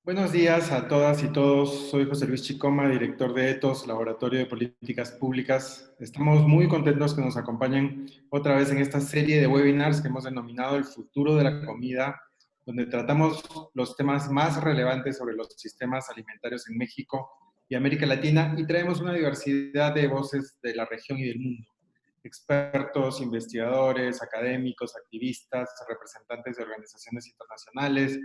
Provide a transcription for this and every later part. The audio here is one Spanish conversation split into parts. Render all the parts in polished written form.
Buenos días a todas y todos. Soy José Luis Chicoma, director de ETOS, Laboratorio de Políticas Públicas. Estamos muy contentos que nos acompañen otra vez en esta serie de webinars que hemos denominado El futuro de la comida, donde tratamos los temas más relevantes sobre los sistemas alimentarios en México y América Latina y traemos una diversidad de voces de la región y del mundo. Expertos, investigadores, académicos, activistas, representantes de organizaciones internacionales,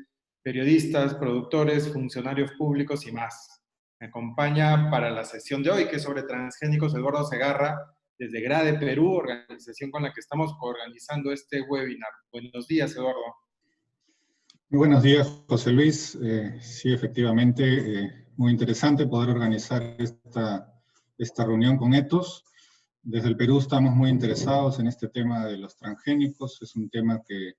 periodistas, productores, funcionarios públicos y más. Me acompaña para la sesión de hoy, que es sobre transgénicos, Eduardo Segarra, desde GRADE, Perú, organización con la que estamos coorganizando este webinar. Buenos días, Eduardo. Muy buenos días, José Luis. Sí, efectivamente, muy interesante poder organizar esta reunión con ETOS. Desde el Perú estamos muy interesados en este tema de los transgénicos. Es un tema que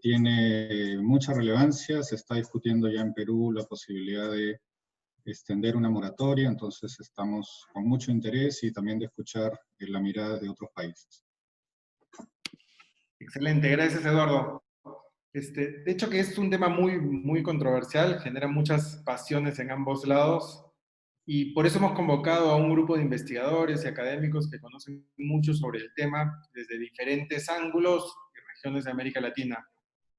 tiene mucha relevancia. Se está discutiendo ya en Perú la posibilidad de extender una moratoria, entonces estamos con mucho interés y también de escuchar la mirada de otros países. Excelente, gracias, Eduardo. De hecho que es un tema muy controversial, genera muchas pasiones en ambos lados y por eso hemos convocado a un grupo de investigadores y académicos que conocen mucho sobre el tema desde diferentes ángulos y regiones de América Latina.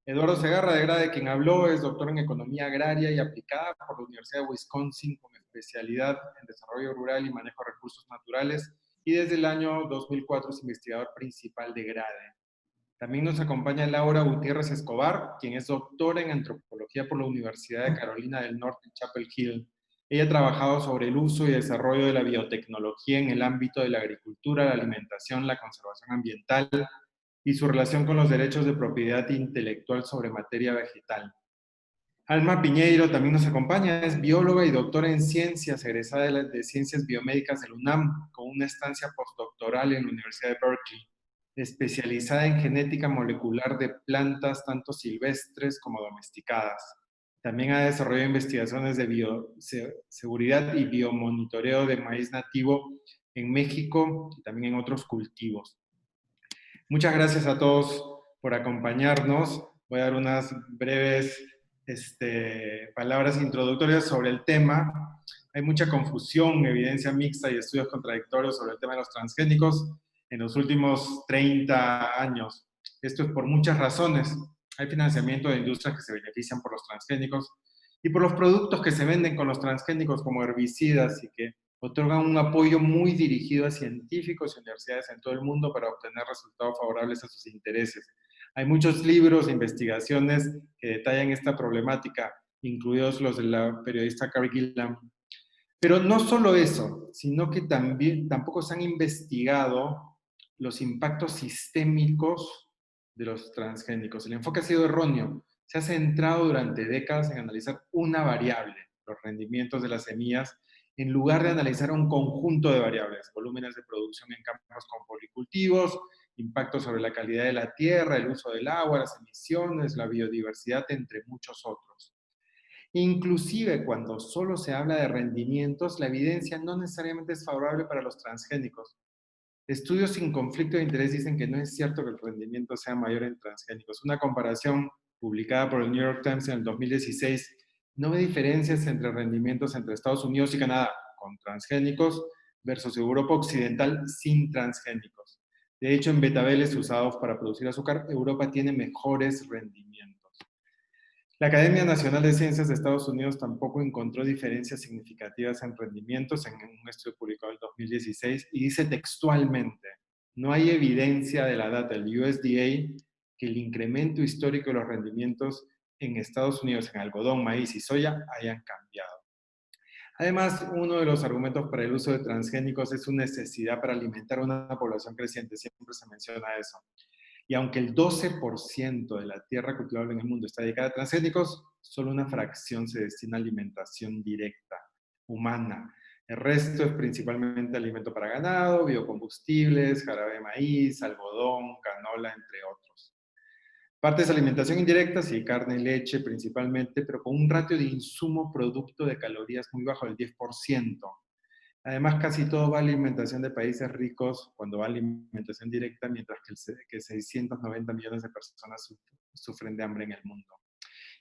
Eduardo Segarra de Grade, quien habló, es doctor en Economía Agraria y Aplicada por la Universidad de Wisconsin con especialidad en Desarrollo Rural y Manejo de Recursos Naturales y desde el año 2004 es investigador principal de Grade. También nos acompaña Laura Gutiérrez Escobar, quien es doctora en antropología por la Universidad de Carolina del Norte en Chapel Hill. Ella ha trabajado sobre el uso y desarrollo de la biotecnología en el ámbito de la agricultura, la alimentación, la conservación ambiental y su relación con los derechos de propiedad intelectual sobre materia vegetal. Alma Piñeiro también nos acompaña, es bióloga y doctora en ciencias, egresada de Ciencias Biomédicas del UNAM, con una estancia postdoctoral en la Universidad de Berkeley, especializada en genética molecular de plantas tanto silvestres como domesticadas. También ha desarrollado investigaciones de bioseguridad y biomonitoreo de maíz nativo en México y también en otros cultivos. Muchas gracias a todos por acompañarnos. Voy a dar unas breves palabras introductorias sobre el tema. Hay mucha confusión, evidencia mixta y estudios contradictorios sobre el tema de los transgénicos en los últimos 30 años. Esto es por muchas razones. Hay financiamiento de industrias que se benefician por los transgénicos y por los productos que se venden con los transgénicos como herbicidas y que otorgan un apoyo muy dirigido a científicos y universidades en todo el mundo para obtener resultados favorables a sus intereses. Hay muchos libros e investigaciones que detallan esta problemática, incluidos los de la periodista Carrie Gilliam. Pero no solo eso, sino que también tampoco se han investigado los impactos sistémicos de los transgénicos. El enfoque ha sido erróneo. Se ha centrado durante décadas en analizar una variable, los rendimientos de las semillas, en lugar de analizar un conjunto de variables, volúmenes de producción en campos con policultivos, impacto sobre la calidad de la tierra, el uso del agua, las emisiones, la biodiversidad, entre muchos otros. Inclusive cuando solo se habla de rendimientos, la evidencia no necesariamente es favorable para los transgénicos. Estudios sin conflicto de interés dicen que no es cierto que el rendimiento sea mayor en transgénicos. Una comparación publicada por el New York Times en el 2016 no ve diferencias entre rendimientos entre Estados Unidos y Canadá con transgénicos versus Europa Occidental sin transgénicos. De hecho, en betabeles usados para producir azúcar, Europa tiene mejores rendimientos. La Academia Nacional de Ciencias de Estados Unidos tampoco encontró diferencias significativas en rendimientos en un estudio publicado en 2016 y dice textualmente, no hay evidencia de la data del USDA que el incremento histórico de los rendimientos en Estados Unidos en algodón, maíz y soya hayan cambiado. Además, uno de los argumentos para el uso de transgénicos es su necesidad para alimentar a una población creciente, siempre se menciona eso. Y aunque el 12% de la tierra cultivable en el mundo está dedicada a transgénicos, solo una fracción se destina a alimentación directa, humana. El resto es principalmente alimento para ganado, biocombustibles, jarabe de maíz, algodón, canola, entre otros. Partes de alimentación indirecta, sí, carne y leche principalmente, pero con un ratio de insumo-producto de calorías muy bajo, del 10%. Además, casi todo va a alimentación de países ricos cuando va a alimentación directa, mientras que 690 millones de personas sufren de hambre en el mundo.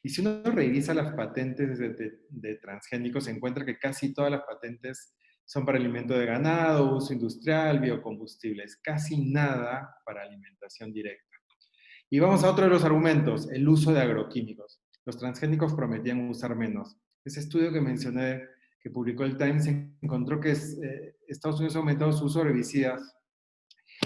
Y si uno revisa las patentes de transgénicos, se encuentra que casi todas las patentes son para alimento de ganado, uso industrial, biocombustibles, casi nada para alimentación directa. Y vamos a otro de los argumentos, el uso de agroquímicos. Los transgénicos prometían usar menos. Ese estudio que mencioné, que publicó el Times, encontró que Estados Unidos ha aumentado su uso de herbicidas.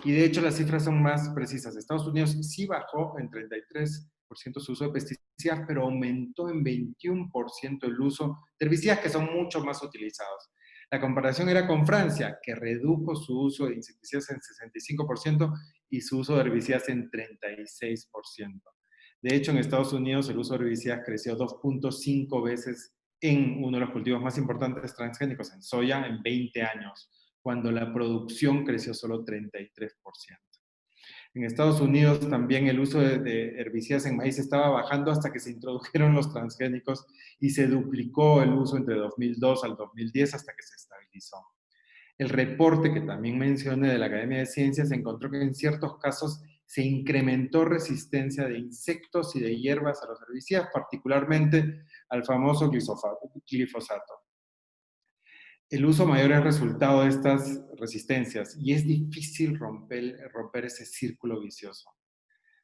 Y de hecho las cifras son más precisas. Estados Unidos sí bajó en 33% su uso de pesticidas, pero aumentó en 21% el uso de herbicidas que son mucho más utilizados. La comparación era con Francia, que redujo su uso de insecticidas en 65% y su uso de herbicidas en 36%. De hecho, en Estados Unidos el uso de herbicidas creció 2.5 veces en uno de los cultivos más importantes transgénicos, en soya, en 20 años, cuando la producción creció solo 33%. En Estados Unidos también el uso de herbicidas en maíz estaba bajando hasta que se introdujeron los transgénicos y se duplicó el uso entre 2002 al 2010 hasta que se estabilizó. El reporte que también mencioné de la Academia de Ciencias encontró que en ciertos casos se incrementó resistencia de insectos y de hierbas a los herbicidas, particularmente al famoso glifosato. El uso mayor es resultado de estas resistencias y es difícil romper ese círculo vicioso.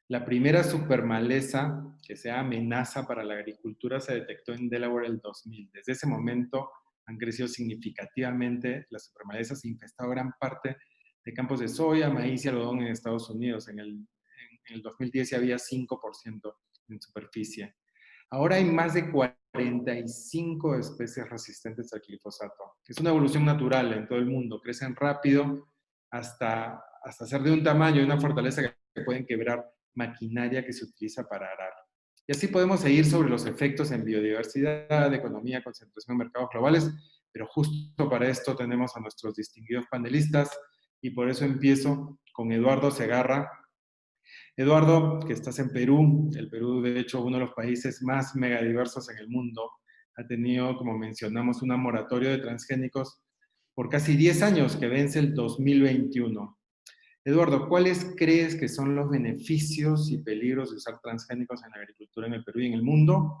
La primera supermaleza que sea amenaza para la agricultura se detectó en Delaware en el 2000. Desde ese momento han crecido significativamente las supermalezas e infestado gran parte de campos de soya, maíz y algodón en Estados Unidos. En el 2010 ya había 5% en superficie. Ahora hay más de 45 especies resistentes al glifosato. Es una evolución natural en todo el mundo. Crecen rápido hasta ser de un tamaño y una fortaleza que pueden quebrar maquinaria que se utiliza para arar. Y así podemos seguir sobre los efectos en biodiversidad, economía, concentración en mercados globales, pero justo para esto tenemos a nuestros distinguidos panelistas y por eso empiezo con Eduardo Segarra. Eduardo, que estás en Perú, el Perú de hecho uno de los países más megadiversos en el mundo, ha tenido, como mencionamos, una moratoria de transgénicos por casi 10 años que vence el 2021. Eduardo, ¿cuáles crees que son los beneficios y peligros de usar transgénicos en la agricultura en el Perú y en el mundo?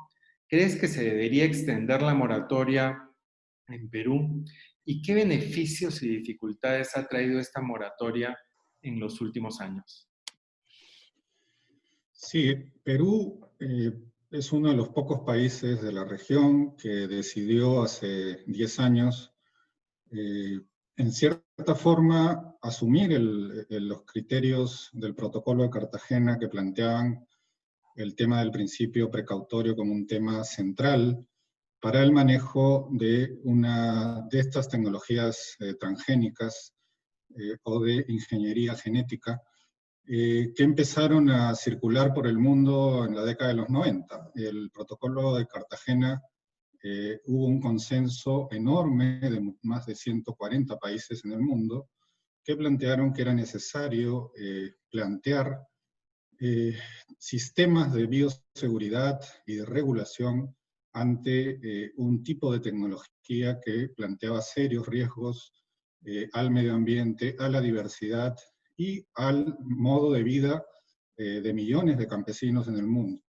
¿Crees que se debería extender la moratoria en Perú? ¿Y qué beneficios y dificultades ha traído esta moratoria en los últimos años? Sí, Perú es uno de los pocos países de la región que decidió hace 10 años, en cierta forma, asumir los criterios del protocolo de Cartagena que planteaban el tema del principio precautorio como un tema central para el manejo de estas tecnologías transgénicas o de ingeniería genética, que empezaron a circular por el mundo en la década de los 90. El protocolo de Cartagena, hubo un consenso enorme de más de 140 países en el mundo que plantearon que era necesario plantear sistemas de bioseguridad y de regulación ante un tipo de tecnología que planteaba serios riesgos al medio ambiente, a la diversidad y al modo de vida de millones de campesinos en el mundo.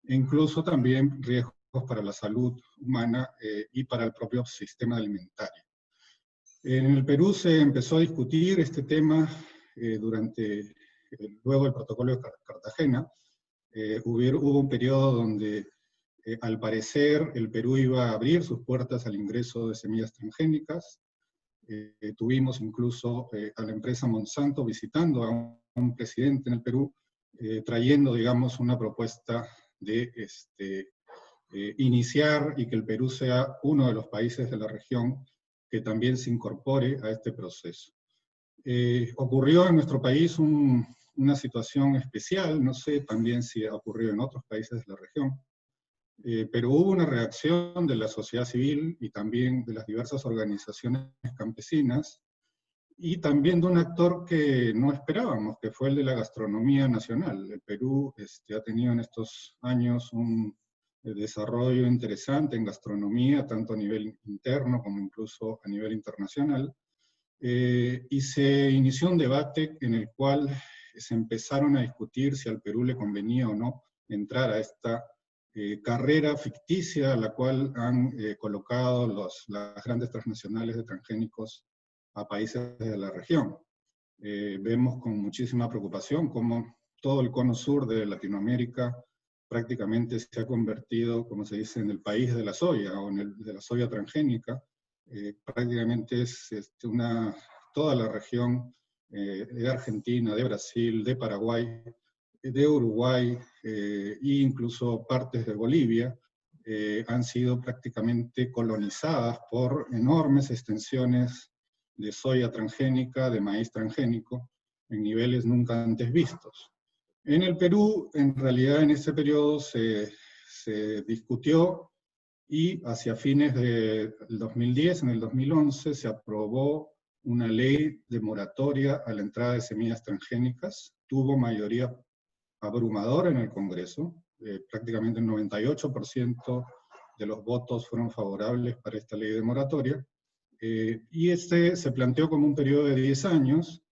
E incluso también riesgos para la salud humana y para el propio sistema alimentario. En el Perú se empezó a discutir este tema luego del protocolo de Cartagena. Hubo un periodo donde al parecer el Perú iba a abrir sus puertas al ingreso de semillas transgénicas. Tuvimos incluso a la empresa Monsanto visitando a un presidente en el Perú, trayendo, digamos, una propuesta de iniciar y que el Perú sea uno de los países de la región que también se incorpore a este proceso. Ocurrió en nuestro país una situación especial, no sé también si ha ocurrido en otros países de la región, pero hubo una reacción de la sociedad civil y también de las diversas organizaciones campesinas y también de un actor que no esperábamos, que fue el de la gastronomía nacional. El Perú ha tenido en estos años un desarrollo interesante en gastronomía, tanto a nivel interno como incluso a nivel internacional, y se inició un debate en el cual se empezaron a discutir si al Perú le convenía o no entrar a esta carrera ficticia a la cual han colocado las grandes transnacionales de transgénicos a países de la región. Vemos con muchísima preocupación cómo todo el cono sur de Latinoamérica prácticamente se ha convertido, como se dice, en el país de la soya, o de la soya transgénica. Prácticamente es toda la región de Argentina, de Brasil, de Paraguay, de Uruguay e incluso partes de Bolivia, han sido prácticamente colonizadas por enormes extensiones de soya transgénica, de maíz transgénico, en niveles nunca antes vistos. En el Perú, en realidad, en ese periodo se discutió y hacia fines del 2010, en el 2011, se aprobó una ley de moratoria a la entrada de semillas transgénicas. Tuvo mayoría abrumadora en el Congreso, prácticamente el 98% de los votos fueron favorables para esta ley de moratoria, y se planteó como un periodo de 10 años.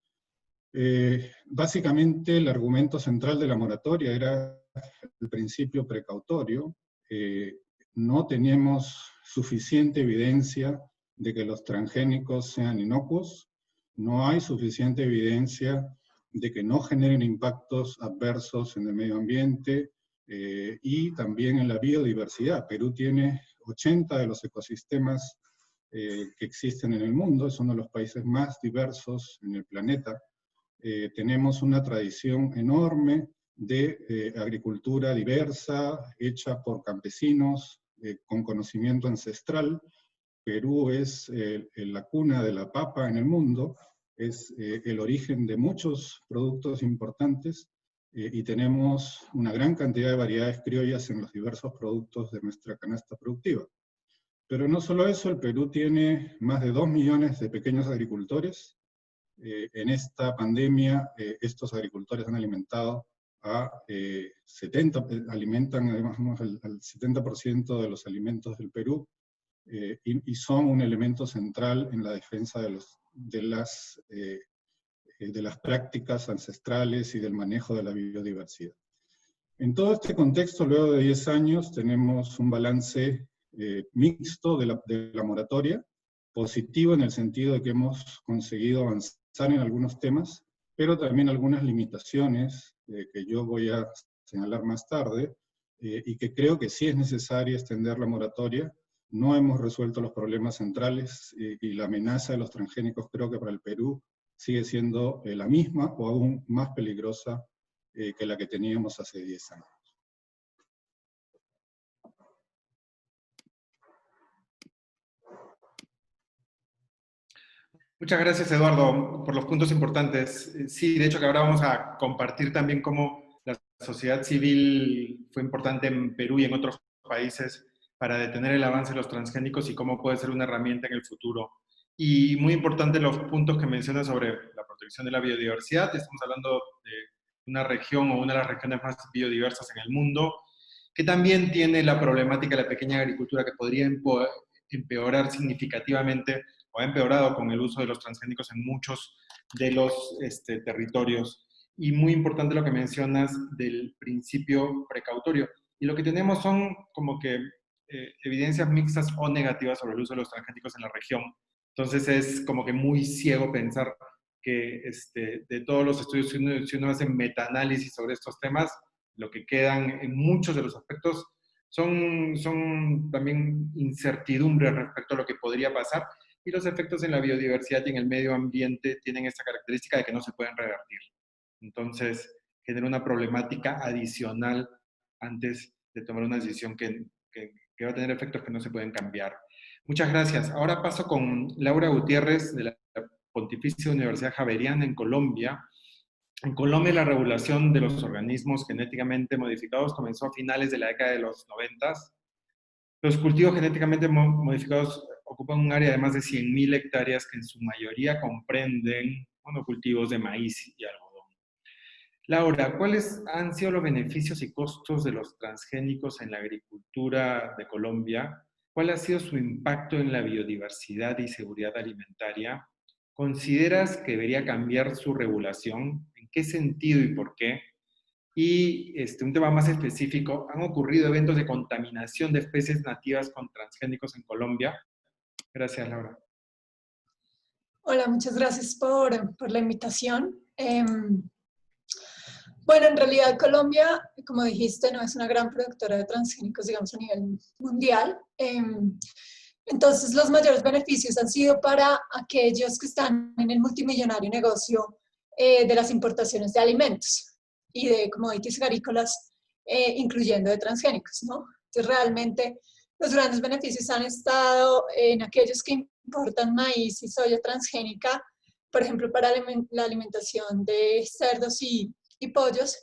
Básicamente el argumento central de la moratoria era el principio precautorio. No tenemos suficiente evidencia de que los transgénicos sean inocuos, no hay suficiente evidencia de que no generen impactos adversos en el medio ambiente y también en la biodiversidad. Perú tiene 80 de los ecosistemas que existen en el mundo, es uno de los países más diversos en el planeta. Tenemos una tradición enorme de agricultura diversa, hecha por campesinos, con conocimiento ancestral. Perú es la cuna de la papa en el mundo, es el origen de muchos productos importantes, y tenemos una gran cantidad de variedades criollas en los diversos productos de nuestra canasta productiva. Pero no solo eso, el Perú tiene más de 2 millones de pequeños agricultores. En esta pandemia, estos agricultores han alimentado alimentan además al 70% de los alimentos del Perú, y son un elemento central en la defensa de las prácticas ancestrales y del manejo de la biodiversidad. En todo este contexto, luego de 10 años, tenemos un balance mixto de la moratoria, positivo en el sentido de que hemos conseguido avanzar en algunos temas, pero también algunas limitaciones que yo voy a señalar más tarde, y que creo que sí es necesaria extender la moratoria. No hemos resuelto los problemas centrales, y la amenaza de los transgénicos creo que para el Perú sigue siendo la misma o aún más peligrosa que la que teníamos hace 10 años. Muchas gracias, Eduardo, por los puntos importantes. Sí, de hecho que ahora vamos a compartir también cómo la sociedad civil fue importante en Perú y en otros países para detener el avance de los transgénicos y cómo puede ser una herramienta en el futuro. Y muy importante los puntos que mencionas sobre la protección de la biodiversidad. Estamos hablando de una región o una de las regiones más biodiversas en el mundo, que también tiene la problemática de la pequeña agricultura que podría empeorar significativamente o ha empeorado con el uso de los transgénicos en muchos de los territorios. Y muy importante lo que mencionas del principio precautorio. Y lo que tenemos son como que evidencias mixtas o negativas sobre el uso de los transgénicos en la región. Entonces es como que muy ciego pensar que de todos los estudios, si uno hace metaanálisis sobre estos temas, lo que quedan en muchos de los aspectos son también incertidumbres respecto a lo que podría pasar, y los efectos en la biodiversidad y en el medio ambiente tienen esta característica de que no se pueden revertir. Entonces, genera una problemática adicional antes de tomar una decisión que va a tener efectos que no se pueden cambiar. Muchas gracias. Ahora paso con Laura Gutiérrez de la Pontificia Universidad Javeriana en Colombia. En Colombia, la regulación de los organismos genéticamente modificados comenzó a finales de la década de los 90. Los cultivos genéticamente modificados ocupan un área de más de 100.000 hectáreas que en su mayoría comprenden monocultivos de maíz y algodón. Laura, ¿cuáles han sido los beneficios y costos de los transgénicos en la agricultura de Colombia? ¿Cuál ha sido su impacto en la biodiversidad y seguridad alimentaria? ¿Consideras que debería cambiar su regulación? ¿En qué sentido y por qué? Y un tema más específico, han ocurrido eventos de contaminación de especies nativas con transgénicos en Colombia. Gracias, Laura. Hola, muchas gracias por la invitación. Bueno, en realidad Colombia, como dijiste, no es una gran productora de transgénicos, digamos, a nivel mundial. Entonces, los mayores beneficios han sido para aquellos que están en el multimillonario negocio de las importaciones de alimentos y de commodities agrícolas, incluyendo de transgénicos, ¿no? Entonces, realmente, los grandes beneficios han estado en aquellos que importan maíz y soya transgénica, por ejemplo, para la alimentación de cerdos y pollos,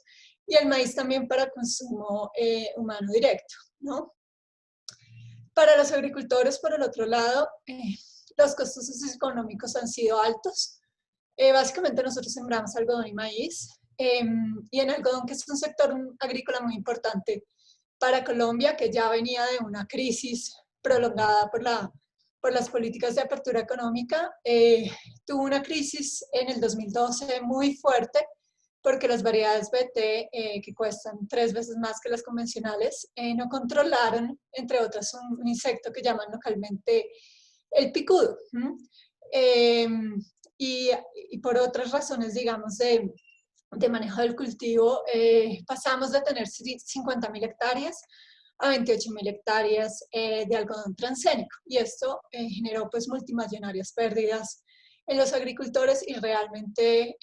y el maíz también para consumo humano directo, ¿no? Para los agricultores, por el otro lado, los costos socioeconómicos han sido altos. Básicamente nosotros sembramos algodón y maíz, y en algodón, que es un sector agrícola muy importante para Colombia, que ya venía de una crisis prolongada por las políticas de apertura económica, tuvo una crisis en el 2012 muy fuerte, porque las variedades BT, que cuestan 3 veces más que las convencionales, no controlaron, entre otras, un insecto que llaman localmente el picudo. Y por otras razones, digamos, de manejo del cultivo, pasamos de tener 50.000 hectáreas a 28.000 hectáreas de algodón transgénico. Y esto generó pues multimillonarias pérdidas en los agricultores, y realmente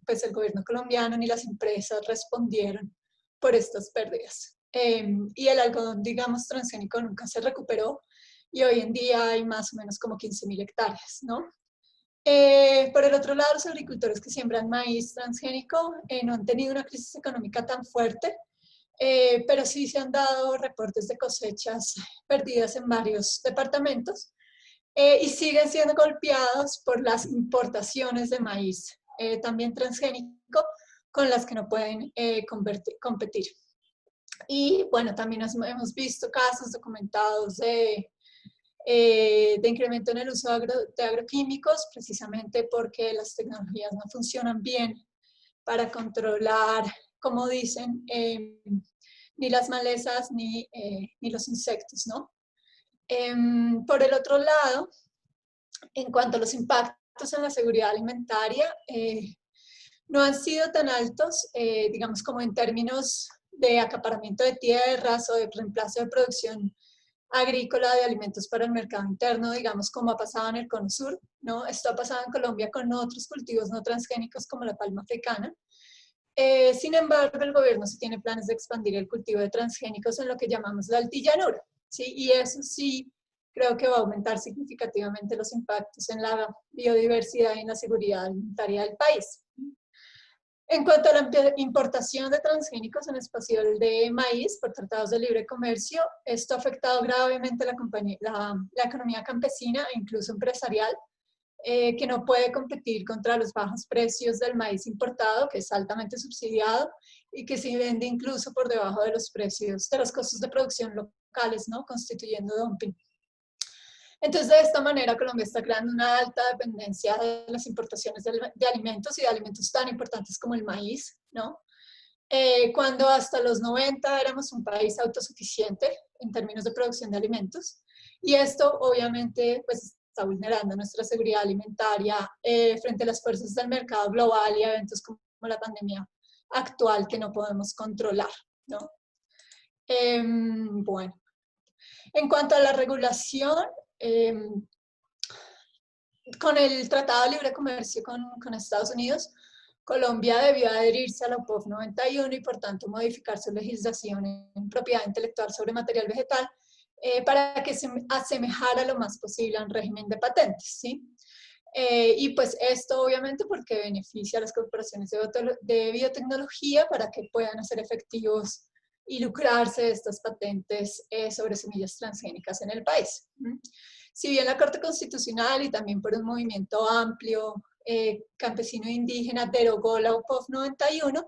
pues el gobierno colombiano ni las empresas respondieron por estas pérdidas. Y el algodón, digamos, transgénico nunca se recuperó, y hoy en día hay más o menos como 15.000 hectáreas, ¿no? Por el otro lado, los agricultores que siembran maíz transgénico no han tenido una crisis económica tan fuerte, pero sí se han dado reportes de cosechas perdidas en varios departamentos, y siguen siendo golpeados por las importaciones de maíz, también transgénico, con las que no pueden competir. Y bueno, también hemos visto casos documentados de incremento en el uso de agroquímicos, precisamente porque las tecnologías no funcionan bien para controlar, como dicen, ni las malezas ni los insectos, ¿no? Por el otro lado, en cuanto a los impactos en la seguridad alimentaria, no han sido tan altos, digamos, como en términos de acaparamiento de tierras o de reemplazo de producción agrícola de alimentos para el mercado interno, digamos, como ha pasado en el Cono Sur, ¿no? Esto ha pasado en Colombia con otros cultivos no transgénicos como la palma africana. Sin embargo, el gobierno sí tiene planes de expandir el cultivo de transgénicos en lo que llamamos la altillanura, ¿sí? Y eso sí creo que va a aumentar significativamente los impactos en la biodiversidad y en la seguridad alimentaria del país. En cuanto a la importación de transgénicos en espacial de maíz por tratados de libre comercio, esto ha afectado gravemente la economía campesina e incluso empresarial, que no puede competir contra los bajos precios del maíz importado, que es altamente subsidiado y que se vende incluso por debajo de los precios de los costos de producción locales, ¿no? Constituyendo dumping. Entonces, de esta manera, Colombia está creando una alta dependencia de las importaciones de alimentos, y de alimentos tan importantes como el maíz, ¿no? Cuando hasta los 90 éramos un país autosuficiente en términos de producción de alimentos, y esto obviamente pues está vulnerando nuestra seguridad alimentaria frente a las fuerzas del mercado global y a eventos como la pandemia actual que no podemos controlar, ¿no? Bueno, en cuanto a la regulación, con el Tratado de Libre Comercio con Estados Unidos, Colombia debió adherirse a la UPOV 91 y por tanto modificar su legislación en propiedad intelectual sobre material vegetal para que se asemejara lo más posible a un régimen de patentes, ¿sí? Y pues esto obviamente porque beneficia a las corporaciones de biotecnología para que puedan hacer efectivos y lucrarse de estas patentes sobre semillas transgénicas en el país. Si bien la Corte Constitucional y también por un movimiento amplio campesino e indígena derogó la UPOV 91,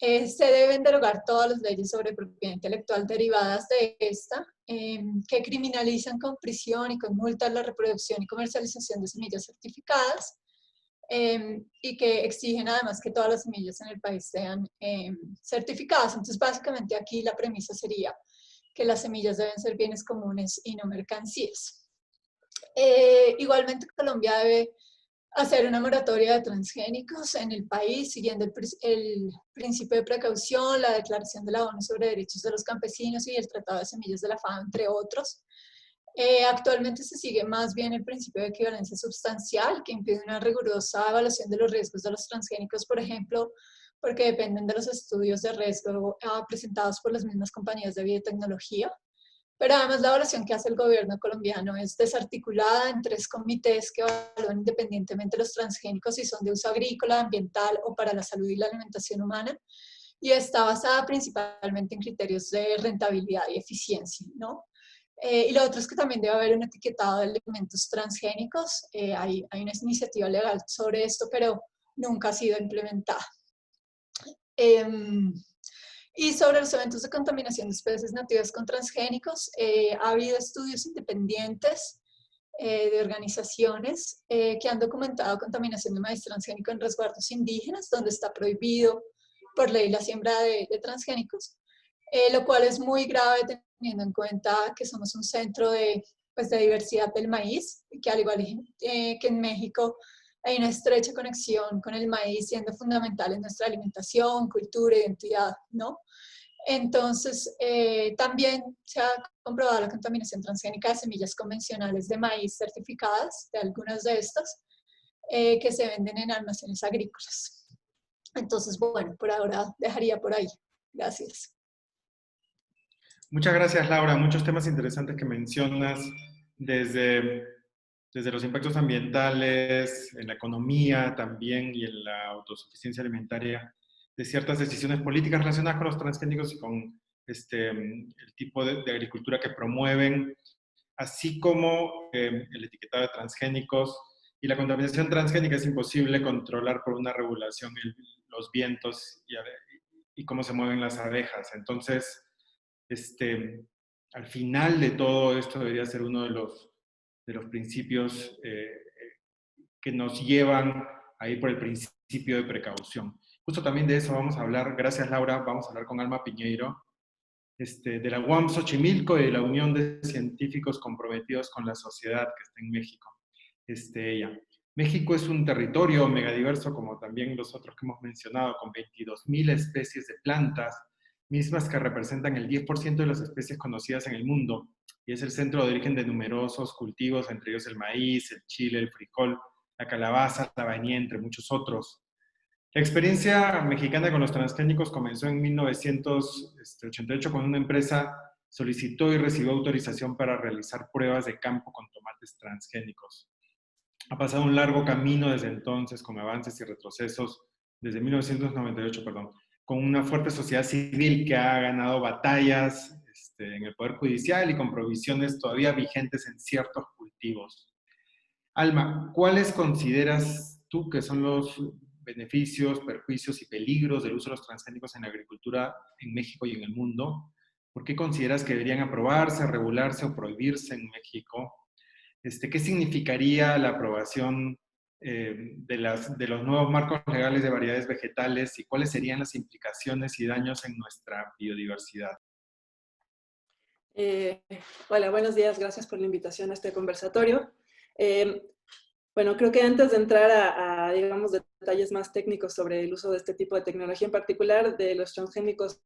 se deben derogar todas las leyes sobre propiedad intelectual derivadas de esta, que criminalizan con prisión y con multas la reproducción y comercialización de semillas certificadas, y que exigen además que todas las semillas en el país sean certificadas. Entonces, básicamente aquí la premisa sería que las semillas deben ser bienes comunes y no mercancías. Igualmente, Colombia debe hacer una moratoria de transgénicos en el país, siguiendo el principio de precaución, la Declaración de la ONU sobre Derechos de los Campesinos y el Tratado de Semillas de la FAO, entre otros. Actualmente se sigue más bien el principio de equivalencia sustancial, que impide una rigurosa evaluación de los riesgos de los transgénicos, por ejemplo, porque dependen de los estudios de riesgo presentados por las mismas compañías de biotecnología. Pero además la evaluación que hace el gobierno colombiano es desarticulada en 3 comités que evalúan independientemente los transgénicos si son de uso agrícola, ambiental o para la salud y la alimentación humana, y está basada principalmente en criterios de rentabilidad y eficiencia, ¿no? Y lo otro es que también debe haber un etiquetado de alimentos transgénicos. Hay una iniciativa legal sobre esto, pero nunca ha sido implementada. Y sobre los eventos de contaminación de especies nativas con transgénicos, ha habido estudios independientes de organizaciones que han documentado contaminación de maíz transgénico en resguardos indígenas, donde está prohibido por ley la siembra de transgénicos, lo cual es muy grave teniendo en cuenta que somos un centro de diversidad del maíz, y que al igual que en México hay una estrecha conexión con el maíz, siendo fundamental en nuestra alimentación, cultura, identidad, ¿no? Entonces, también se ha comprobado la contaminación transgénica de semillas convencionales de maíz certificadas, de algunas de estas, que se venden en almacenes agrícolas. Entonces, bueno, por ahora dejaría por ahí. Gracias. Muchas gracias, Laura. Muchos temas interesantes que mencionas, desde los impactos ambientales, en la economía también y en la autosuficiencia alimentaria, de ciertas decisiones políticas relacionadas con los transgénicos y con el tipo de agricultura que promueven, así como el etiquetado de transgénicos. Y la contaminación transgénica es imposible controlar por una regulación, los vientos y cómo se mueven las abejas. Entonces, al final de todo esto debería ser uno de los principios que nos llevan a ir por el principio de precaución. Justo también de eso vamos a hablar, gracias Laura, vamos a hablar con Alma Piñeiro, de la UAM Xochimilco y de la Unión de Científicos Comprometidos con la Sociedad que está en México. Ella. México es un territorio megadiverso, como también los otros que hemos mencionado, con 22.000 especies de plantas, mismas que representan el 10% de las especies conocidas en el mundo, y es el centro de origen de numerosos cultivos, entre ellos el maíz, el chile, el frijol, la calabaza, la vainilla, entre muchos otros. La experiencia mexicana con los transgénicos comenzó en 1988 cuando una empresa solicitó y recibió autorización para realizar pruebas de campo con tomates transgénicos. Ha pasado un largo camino desde entonces, con avances y retrocesos, desde 1998, perdón, con una fuerte sociedad civil que ha ganado batallas en el Poder Judicial y con prohibiciones todavía vigentes en ciertos cultivos. Alma, ¿cuáles consideras tú que son los beneficios, perjuicios y peligros del uso de los transgénicos en la agricultura en México y en el mundo? ¿Por qué consideras que deberían aprobarse, regularse o prohibirse en México? ¿Qué significaría la aprobación de los nuevos marcos legales de variedades vegetales y cuáles serían las implicaciones y daños en nuestra biodiversidad? Hola, buenos días. Gracias por la invitación a este conversatorio. Bueno, creo que antes de entrar a, digamos, detalles más técnicos sobre el uso de este tipo de tecnología, en particular de los transgénicos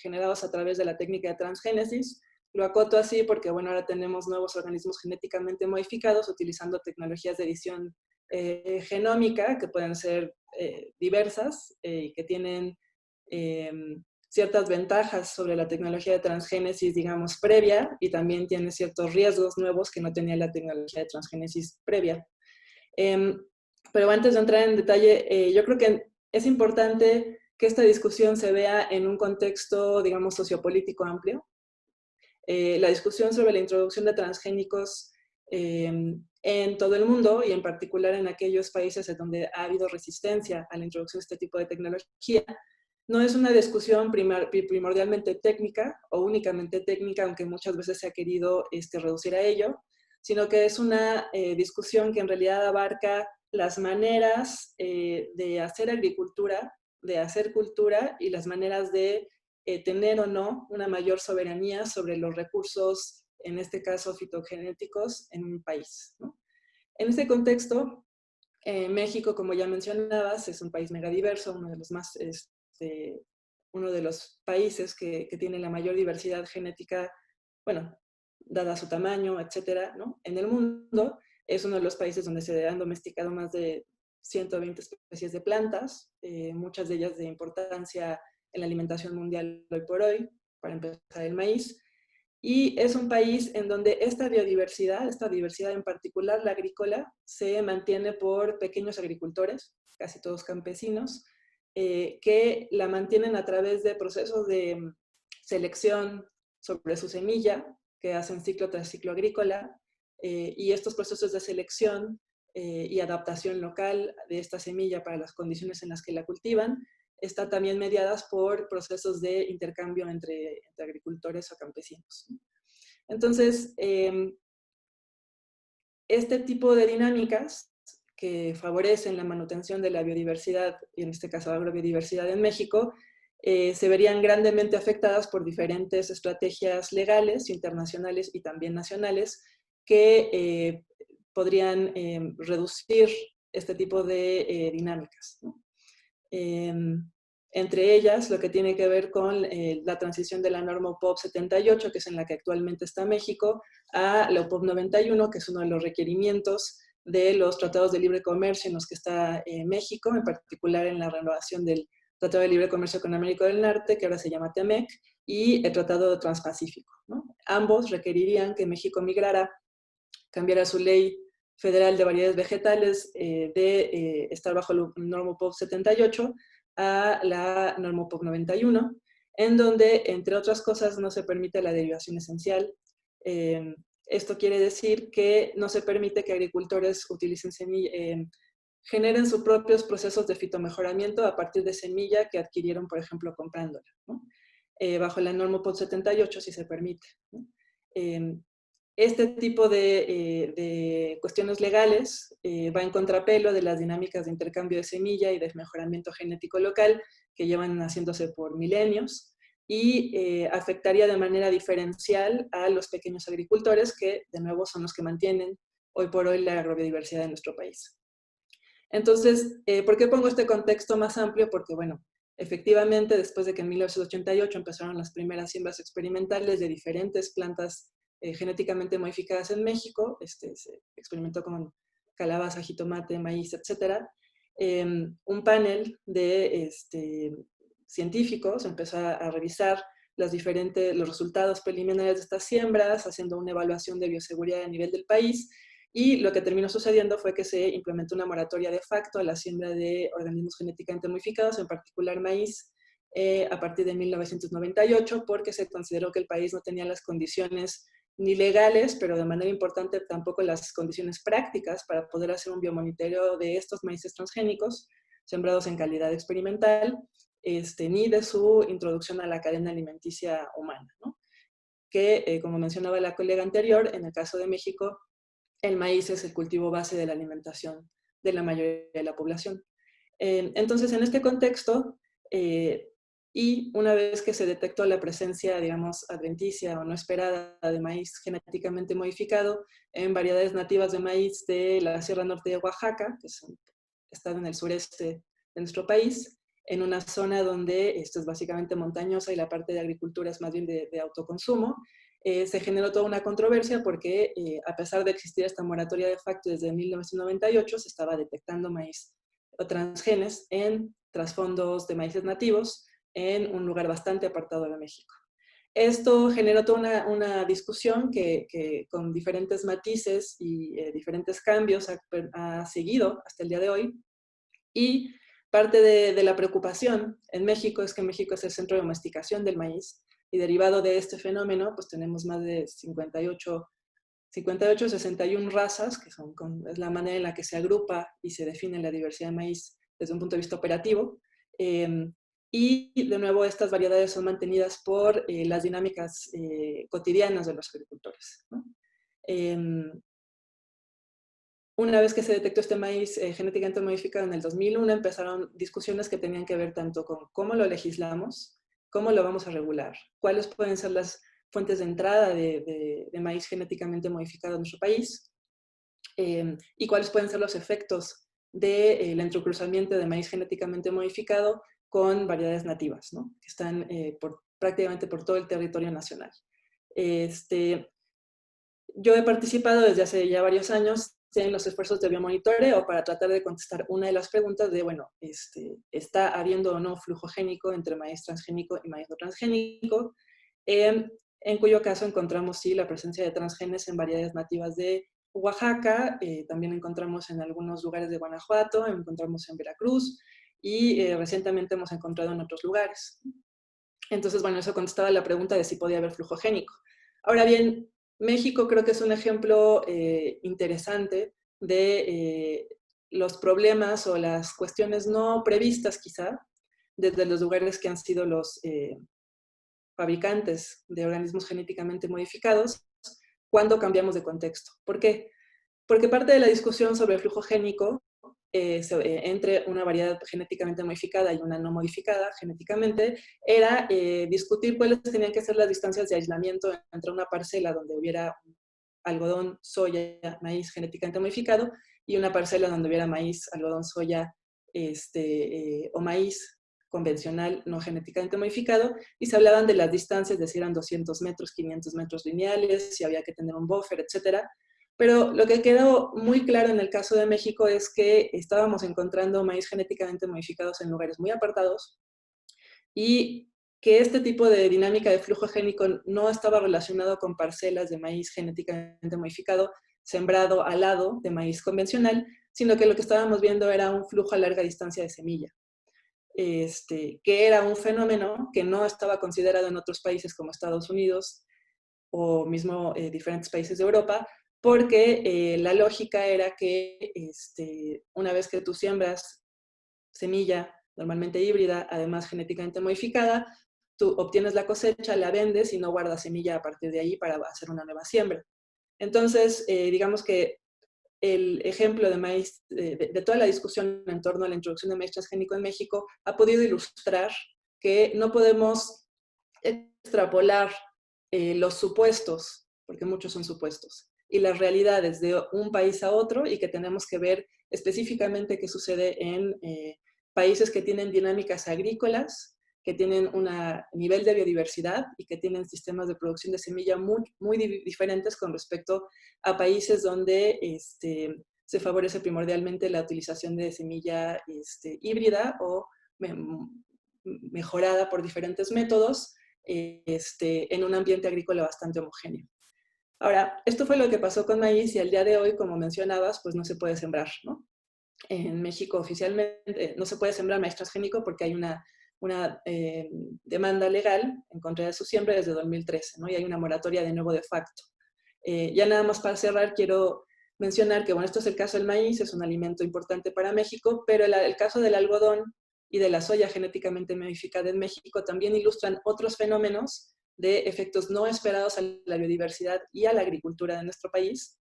generados a través de la técnica de transgénesis, lo acoto así porque, bueno, ahora tenemos nuevos organismos genéticamente modificados utilizando tecnologías de edición genómica que pueden ser diversas y que tienen ciertas ventajas sobre la tecnología de transgénesis, digamos, previa, y también tiene ciertos riesgos nuevos que no tenía la tecnología de transgénesis previa. Pero antes de entrar en detalle, yo creo que es importante que esta discusión se vea en un contexto, digamos, sociopolítico amplio. La discusión sobre la introducción de transgénicos en todo el mundo, y en particular en aquellos países en donde ha habido resistencia a la introducción de este tipo de tecnología, no es una discusión primordialmente técnica o únicamente técnica, aunque muchas veces se ha querido reducir a ello, sino que es una discusión que en realidad abarca las maneras de hacer agricultura, de hacer cultura y las maneras de tener o no una mayor soberanía sobre los recursos, en este caso fitogenéticos, en un país, ¿no? En este contexto, México, como ya mencionabas, es un país megadiverso, uno de los países que tiene la mayor diversidad genética, bueno, dada su tamaño, etcétera, ¿no? En el mundo. Es uno de los países donde se han domesticado más de 120 especies de plantas, muchas de ellas de importancia en la alimentación mundial hoy por hoy, para empezar el maíz. Y es un país en donde esta diversidad en particular, la agrícola, se mantiene por pequeños agricultores, casi todos campesinos, que la mantienen a través de procesos de selección sobre su semilla, que hacen ciclo tras ciclo agrícola, y estos procesos de selección y adaptación local de esta semilla para las condiciones en las que la cultivan, están también mediadas por procesos de intercambio entre agricultores o campesinos. Entonces, este tipo de dinámicas que favorecen la manutención de la biodiversidad, y en este caso la agrobiodiversidad en México, se verían grandemente afectadas por diferentes estrategias legales, internacionales y también nacionales que podrían reducir este tipo de dinámicas, ¿no? Entre ellas, lo que tiene que ver con la transición de la norma UPOV 78, que es en la que actualmente está México, a la UPOV 91, que es uno de los requerimientos de los tratados de libre comercio en los que está México, en particular en la renovación del Tratado de Libre Comercio con América del Norte, que ahora se llama TEMEC, y el Tratado Transpacífico, ¿no? Ambos requerirían que México cambiara su ley federal de variedades vegetales de estar bajo la norma UPOV 78 a la norma UPOV 91, en donde, entre otras cosas, no se permite la derivación esencial. Esto quiere decir que no se permite que agricultores utilicen generen sus propios procesos de fitomejoramiento a partir de semilla que adquirieron, por ejemplo, comprándola, ¿no? Bajo la norma UPOV 78 sí se permite, ¿no? Este tipo de cuestiones legales va en contrapelo de las dinámicas de intercambio de semilla y de mejoramiento genético local que llevan haciéndose por milenios y afectaría de manera diferencial a los pequeños agricultores que, de nuevo, son los que mantienen hoy por hoy la agrobiodiversidad en nuestro país. Entonces, ¿por qué pongo este contexto más amplio? Porque, bueno, efectivamente, después de que en 1988 empezaron las primeras siembras experimentales de diferentes plantas genéticamente modificadas en México, se experimentó con calabaza, jitomate, maíz, etc. Un panel de científicos empezó a revisar los resultados preliminares de estas siembras, haciendo una evaluación de bioseguridad a nivel del país, y lo que terminó sucediendo fue que se implementó una moratoria de facto a la siembra de organismos genéticamente modificados, en particular maíz, a partir de 1998, porque se consideró que el país no tenía las condiciones ni legales, pero de manera importante tampoco las condiciones prácticas para poder hacer un biomonitoreo de estos maíces transgénicos sembrados en calidad experimental, ni de su introducción a la cadena alimenticia humana, ¿no? Que, como mencionaba la colega anterior, en el caso de México, el maíz es el cultivo base de la alimentación de la mayoría de la población. Entonces, en este contexto, y una vez que se detectó la presencia, digamos, adventicia o no esperada de maíz genéticamente modificado en variedades nativas de maíz de la Sierra Norte de Oaxaca, que está en el sureste de nuestro país, en una zona donde esto es básicamente montañosa y la parte de agricultura es más bien de autoconsumo, se generó toda una controversia porque a pesar de existir esta moratoria de facto desde 1998, se estaba detectando maíz o transgenes en trasfondos de maíces nativos en un lugar bastante apartado de México. Esto generó toda una discusión que con diferentes matices y diferentes cambios ha seguido hasta el día de hoy. Y parte de la preocupación en México es que México es el centro de domesticación del maíz, y derivado de este fenómeno, pues tenemos más de 58, 61 razas, que es la manera en la que se agrupa y se define la diversidad de maíz desde un punto de vista operativo. Y de nuevo, estas variedades son mantenidas por las dinámicas cotidianas de los agricultores, ¿no? una vez que se detectó este maíz genéticamente modificado en el 2001, empezaron discusiones que tenían que ver tanto con cómo lo legislamos, cómo lo vamos a regular, cuáles pueden ser las fuentes de entrada de maíz genéticamente modificado en nuestro país, y cuáles pueden ser los efectos del entrecruzamiento de maíz genéticamente modificado con variedades nativas, ¿no? Que están prácticamente por todo el territorio nacional. Yo he participado desde hace ya varios años en los esfuerzos de biomonitoreo para tratar de contestar una de las preguntas de, bueno, ¿está habiendo o no flujo génico entre maíz transgénico y maíz no transgénico? En cuyo caso encontramos, sí, la presencia de transgenes en variedades nativas de Oaxaca, también encontramos en algunos lugares de Guanajuato, encontramos en Veracruz y recientemente hemos encontrado en otros lugares. Entonces, bueno, eso contestaba la pregunta de si podía haber flujo génico. Ahora bien, México creo que es un ejemplo interesante de los problemas o las cuestiones no previstas quizá desde los lugares que han sido los fabricantes de organismos genéticamente modificados cuando cambiamos de contexto. ¿Por qué? Porque parte de la discusión sobre el flujo génico entre una variedad genéticamente modificada y una no modificada genéticamente era discutir cuáles tenían que ser las distancias de aislamiento entre una parcela donde hubiera algodón, soya, maíz genéticamente modificado y una parcela donde hubiera maíz, algodón, soya o maíz convencional no genéticamente modificado, y se hablaban de las distancias, de si eran 200 metros, 500 metros lineales, si había que tener un buffer, etcétera. Pero lo que quedó muy claro en el caso de México es que estábamos encontrando maíz genéticamente modificados en lugares muy apartados y que este tipo de dinámica de flujo génico no estaba relacionado con parcelas de maíz genéticamente modificado sembrado al lado de maíz convencional, sino que lo que estábamos viendo era un flujo a larga distancia de semilla, que era un fenómeno que no estaba considerado en otros países como Estados Unidos o mismo diferentes países de Europa, porque la lógica era que una vez que tú siembras semilla, normalmente híbrida, además genéticamente modificada, tú obtienes la cosecha, la vendes y no guardas semilla a partir de ahí para hacer una nueva siembra. Entonces, digamos que el ejemplo de maíz, de toda la discusión en torno a la introducción de maíz transgénico en México, ha podido ilustrar que no podemos extrapolar los supuestos, porque muchos son supuestos, y las realidades de un país a otro, y que tenemos que ver específicamente qué sucede en países que tienen dinámicas agrícolas, que tienen un nivel de biodiversidad y que tienen sistemas de producción de semilla muy, muy diferentes con respecto a países donde se favorece primordialmente la utilización de semilla híbrida o mejorada por diferentes métodos en un ambiente agrícola bastante homogéneo. Ahora, esto fue lo que pasó con maíz y al día de hoy, como mencionabas, pues no se puede sembrar, ¿no? En México oficialmente no se puede sembrar maíz transgénico porque hay una demanda legal en contra de su siembra desde 2013, ¿no? Y hay una moratoria de nuevo de facto. Ya nada más para cerrar, quiero mencionar que, bueno, esto es el caso del maíz, es un alimento importante para México, pero el caso del algodón y de la soya genéticamente modificada en México también ilustran otros fenómenos de efectos no esperados a la biodiversidad y a la agricultura de nuestro país,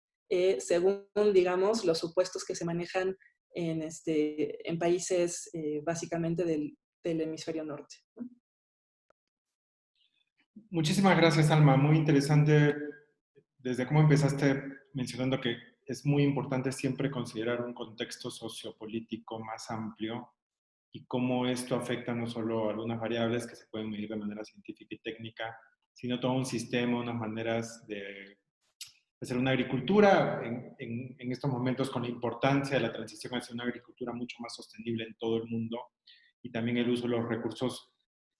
según, digamos, los supuestos que se manejan en países básicamente del hemisferio norte. Muchísimas gracias, Alma. Muy interesante desde cómo empezaste mencionando que es muy importante siempre considerar un contexto sociopolítico más amplio y cómo esto afecta no solo algunas variables que se pueden medir de manera científica y técnica, sino todo un sistema, unas maneras de hacer una agricultura en estos momentos con la importancia de la transición hacia una agricultura mucho más sostenible en todo el mundo y también el uso de los recursos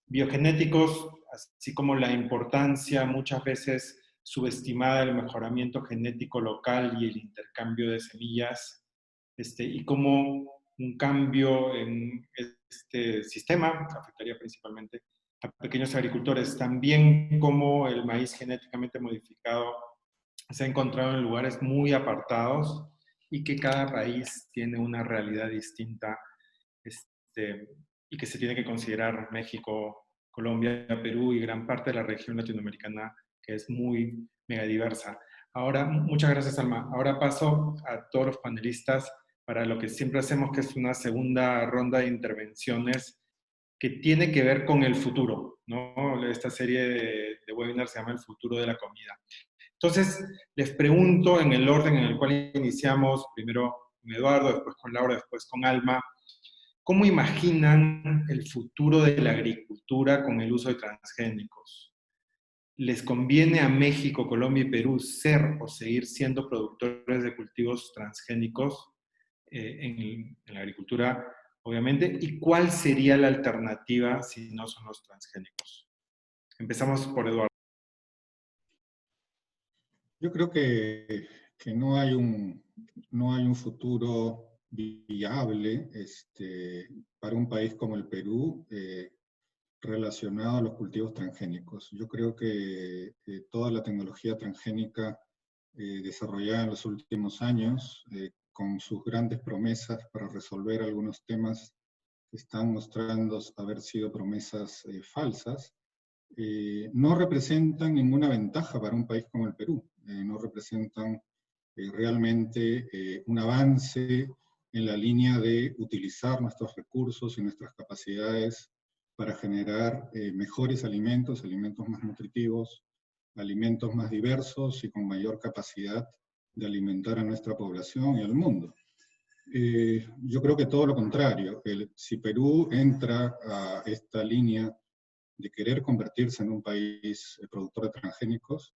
biogenéticos, así como la importancia muchas veces subestimada del mejoramiento genético local y el intercambio de semillas, y cómo un cambio en este sistema afectaría principalmente a pequeños agricultores. También como el maíz genéticamente modificado se ha encontrado en lugares muy apartados y que cada país tiene una realidad distinta, y que se tiene que considerar México, Colombia, Perú y gran parte de la región latinoamericana, que es muy megadiversa. Ahora, muchas gracias, Alma. Ahora paso a todos los panelistas para lo que siempre hacemos, que es una segunda ronda de intervenciones que tiene que ver con el futuro, ¿no? Esta serie de webinars se llama El futuro de la comida. Entonces, les pregunto en el orden en el cual iniciamos, primero con Eduardo, después con Laura, después con Alma, ¿cómo imaginan el futuro de la agricultura con el uso de transgénicos? ¿Les conviene a México, Colombia y Perú ser o seguir siendo productores de cultivos transgénicos en la agricultura, obviamente? ¿Y cuál sería la alternativa si no son los transgénicos? Empezamos por Eduardo. Yo creo que no hay un futuro viable para un país como el Perú relacionado a los cultivos transgénicos. Yo creo que toda la tecnología transgénica desarrollada en los últimos años, con sus grandes promesas para resolver algunos temas que están mostrando haber sido promesas falsas, no representan ninguna ventaja para un país como el Perú. No representan realmente un avance en la línea de utilizar nuestros recursos y nuestras capacidades para generar mejores alimentos, alimentos más nutritivos, alimentos más diversos y con mayor capacidad de alimentar a nuestra población y al mundo. Yo creo que todo lo contrario. Si Perú entra a esta línea de querer convertirse en un país productor de transgénicos,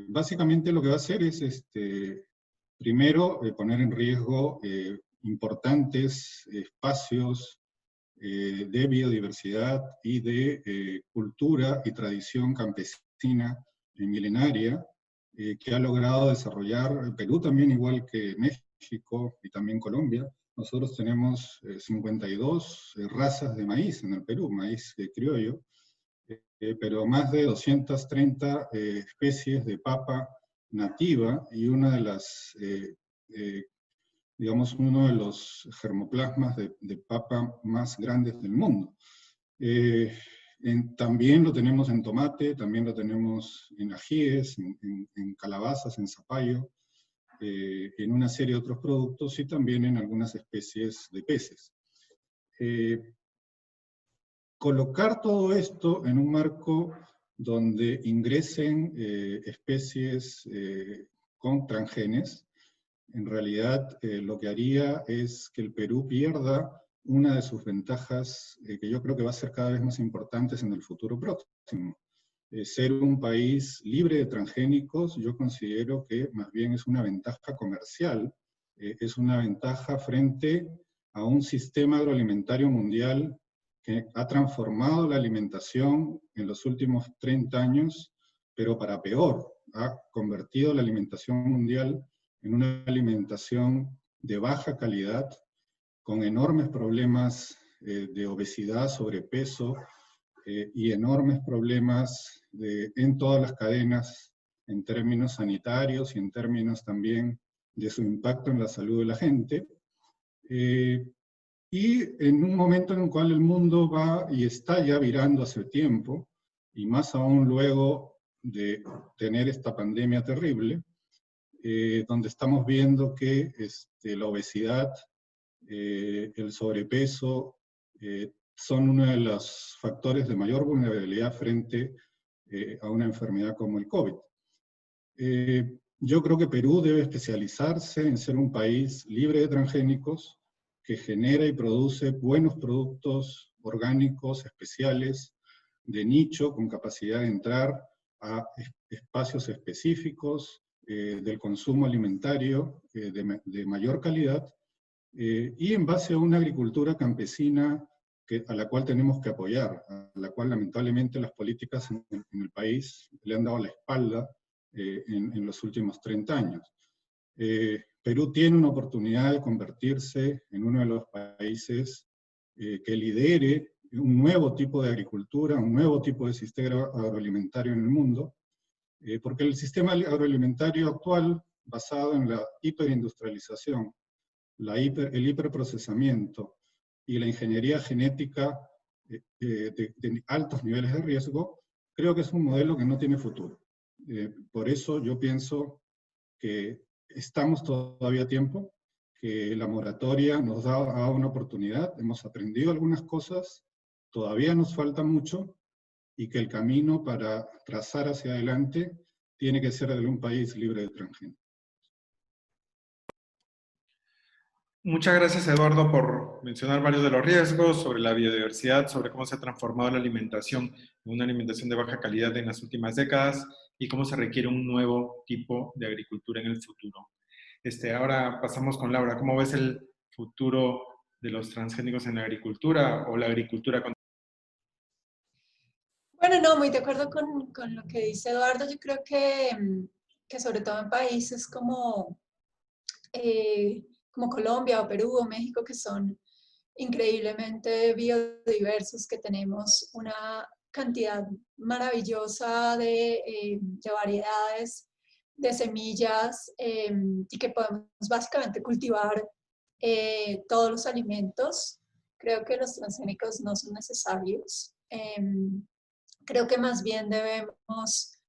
básicamente lo que va a hacer es, primero, poner en riesgo importantes espacios de biodiversidad y de cultura y tradición campesina milenaria que ha logrado desarrollar Perú también, igual que México y también Colombia. Nosotros tenemos 52 razas de maíz en el Perú, maíz criollo, pero más de 230 especies de papa nativa y una de las, digamos, uno de los germoplasmas de papa más grandes del mundo. También lo tenemos en tomate, también lo tenemos en ajíes, en calabazas, en zapallo, en una serie de otros productos y también en algunas especies de peces. Colocar todo esto en un marco donde ingresen especies con transgenes, en realidad lo que haría es que el Perú pierda una de sus ventajas que yo creo que va a ser cada vez más importantes en el futuro próximo. Ser un país libre de transgénicos, yo considero que más bien es una ventaja comercial, es una ventaja frente a un sistema agroalimentario mundial que ha transformado la alimentación en los últimos 30 años, pero para peor, ha convertido la alimentación mundial en una alimentación de baja calidad, con enormes problemas de obesidad, sobrepeso y enormes problemas en todas las cadenas, en términos sanitarios y en términos también de su impacto en la salud de la gente. Y en un momento en el cual el mundo va y está ya virando hace tiempo, y más aún luego de tener esta pandemia terrible, donde estamos viendo que la obesidad, el sobrepeso, son uno de los factores de mayor vulnerabilidad frente a una enfermedad como el COVID. Yo creo que Perú debe especializarse en ser un país libre de transgénicos, que genera y produce buenos productos orgánicos especiales, de nicho, con capacidad de entrar a espacios específicos del consumo alimentario de mayor calidad, y en base a una agricultura campesina a la cual tenemos que apoyar, a la cual lamentablemente las políticas en el país le han dado la espalda en los últimos 30 años. Perú tiene una oportunidad de convertirse en uno de los países que lidere un nuevo tipo de agricultura, un nuevo tipo de sistema agroalimentario en el mundo, porque el sistema agroalimentario actual, basado en la hiperindustrialización, el hiperprocesamiento y la ingeniería genética de altos niveles de riesgo, creo que es un modelo que no tiene futuro. Por eso yo pienso que estamos todavía a tiempo, que la moratoria nos da una oportunidad, hemos aprendido algunas cosas, todavía nos falta mucho, y que el camino para trazar hacia adelante tiene que ser de un país libre de transgénicos. Muchas gracias, Eduardo, por mencionar varios de los riesgos sobre la biodiversidad, sobre cómo se ha transformado la alimentación en una alimentación de baja calidad en las últimas décadas y cómo se requiere un nuevo tipo de agricultura en el futuro. Ahora pasamos con Laura. ¿Cómo ves el futuro de los transgénicos en la agricultura o la agricultura con... Bueno, no, muy de acuerdo con lo que dice Eduardo. Yo creo que sobre todo en países como Colombia o Perú o México, que son increíblemente biodiversos, que tenemos una cantidad maravillosa de variedades, de semillas, y que podemos básicamente cultivar todos los alimentos. Creo que los transgénicos no son necesarios. Creo que más bien debemos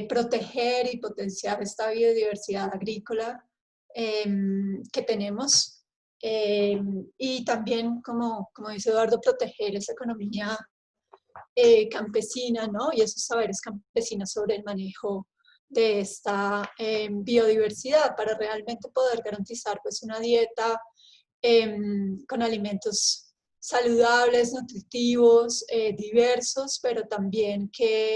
proteger y potenciar esta biodiversidad agrícola que tenemos, y también, como dice Eduardo, proteger esa economía campesina, ¿no? Y esos saberes campesinos sobre el manejo de esta biodiversidad para realmente poder garantizar pues una dieta con alimentos saludables, nutritivos, diversos, pero también que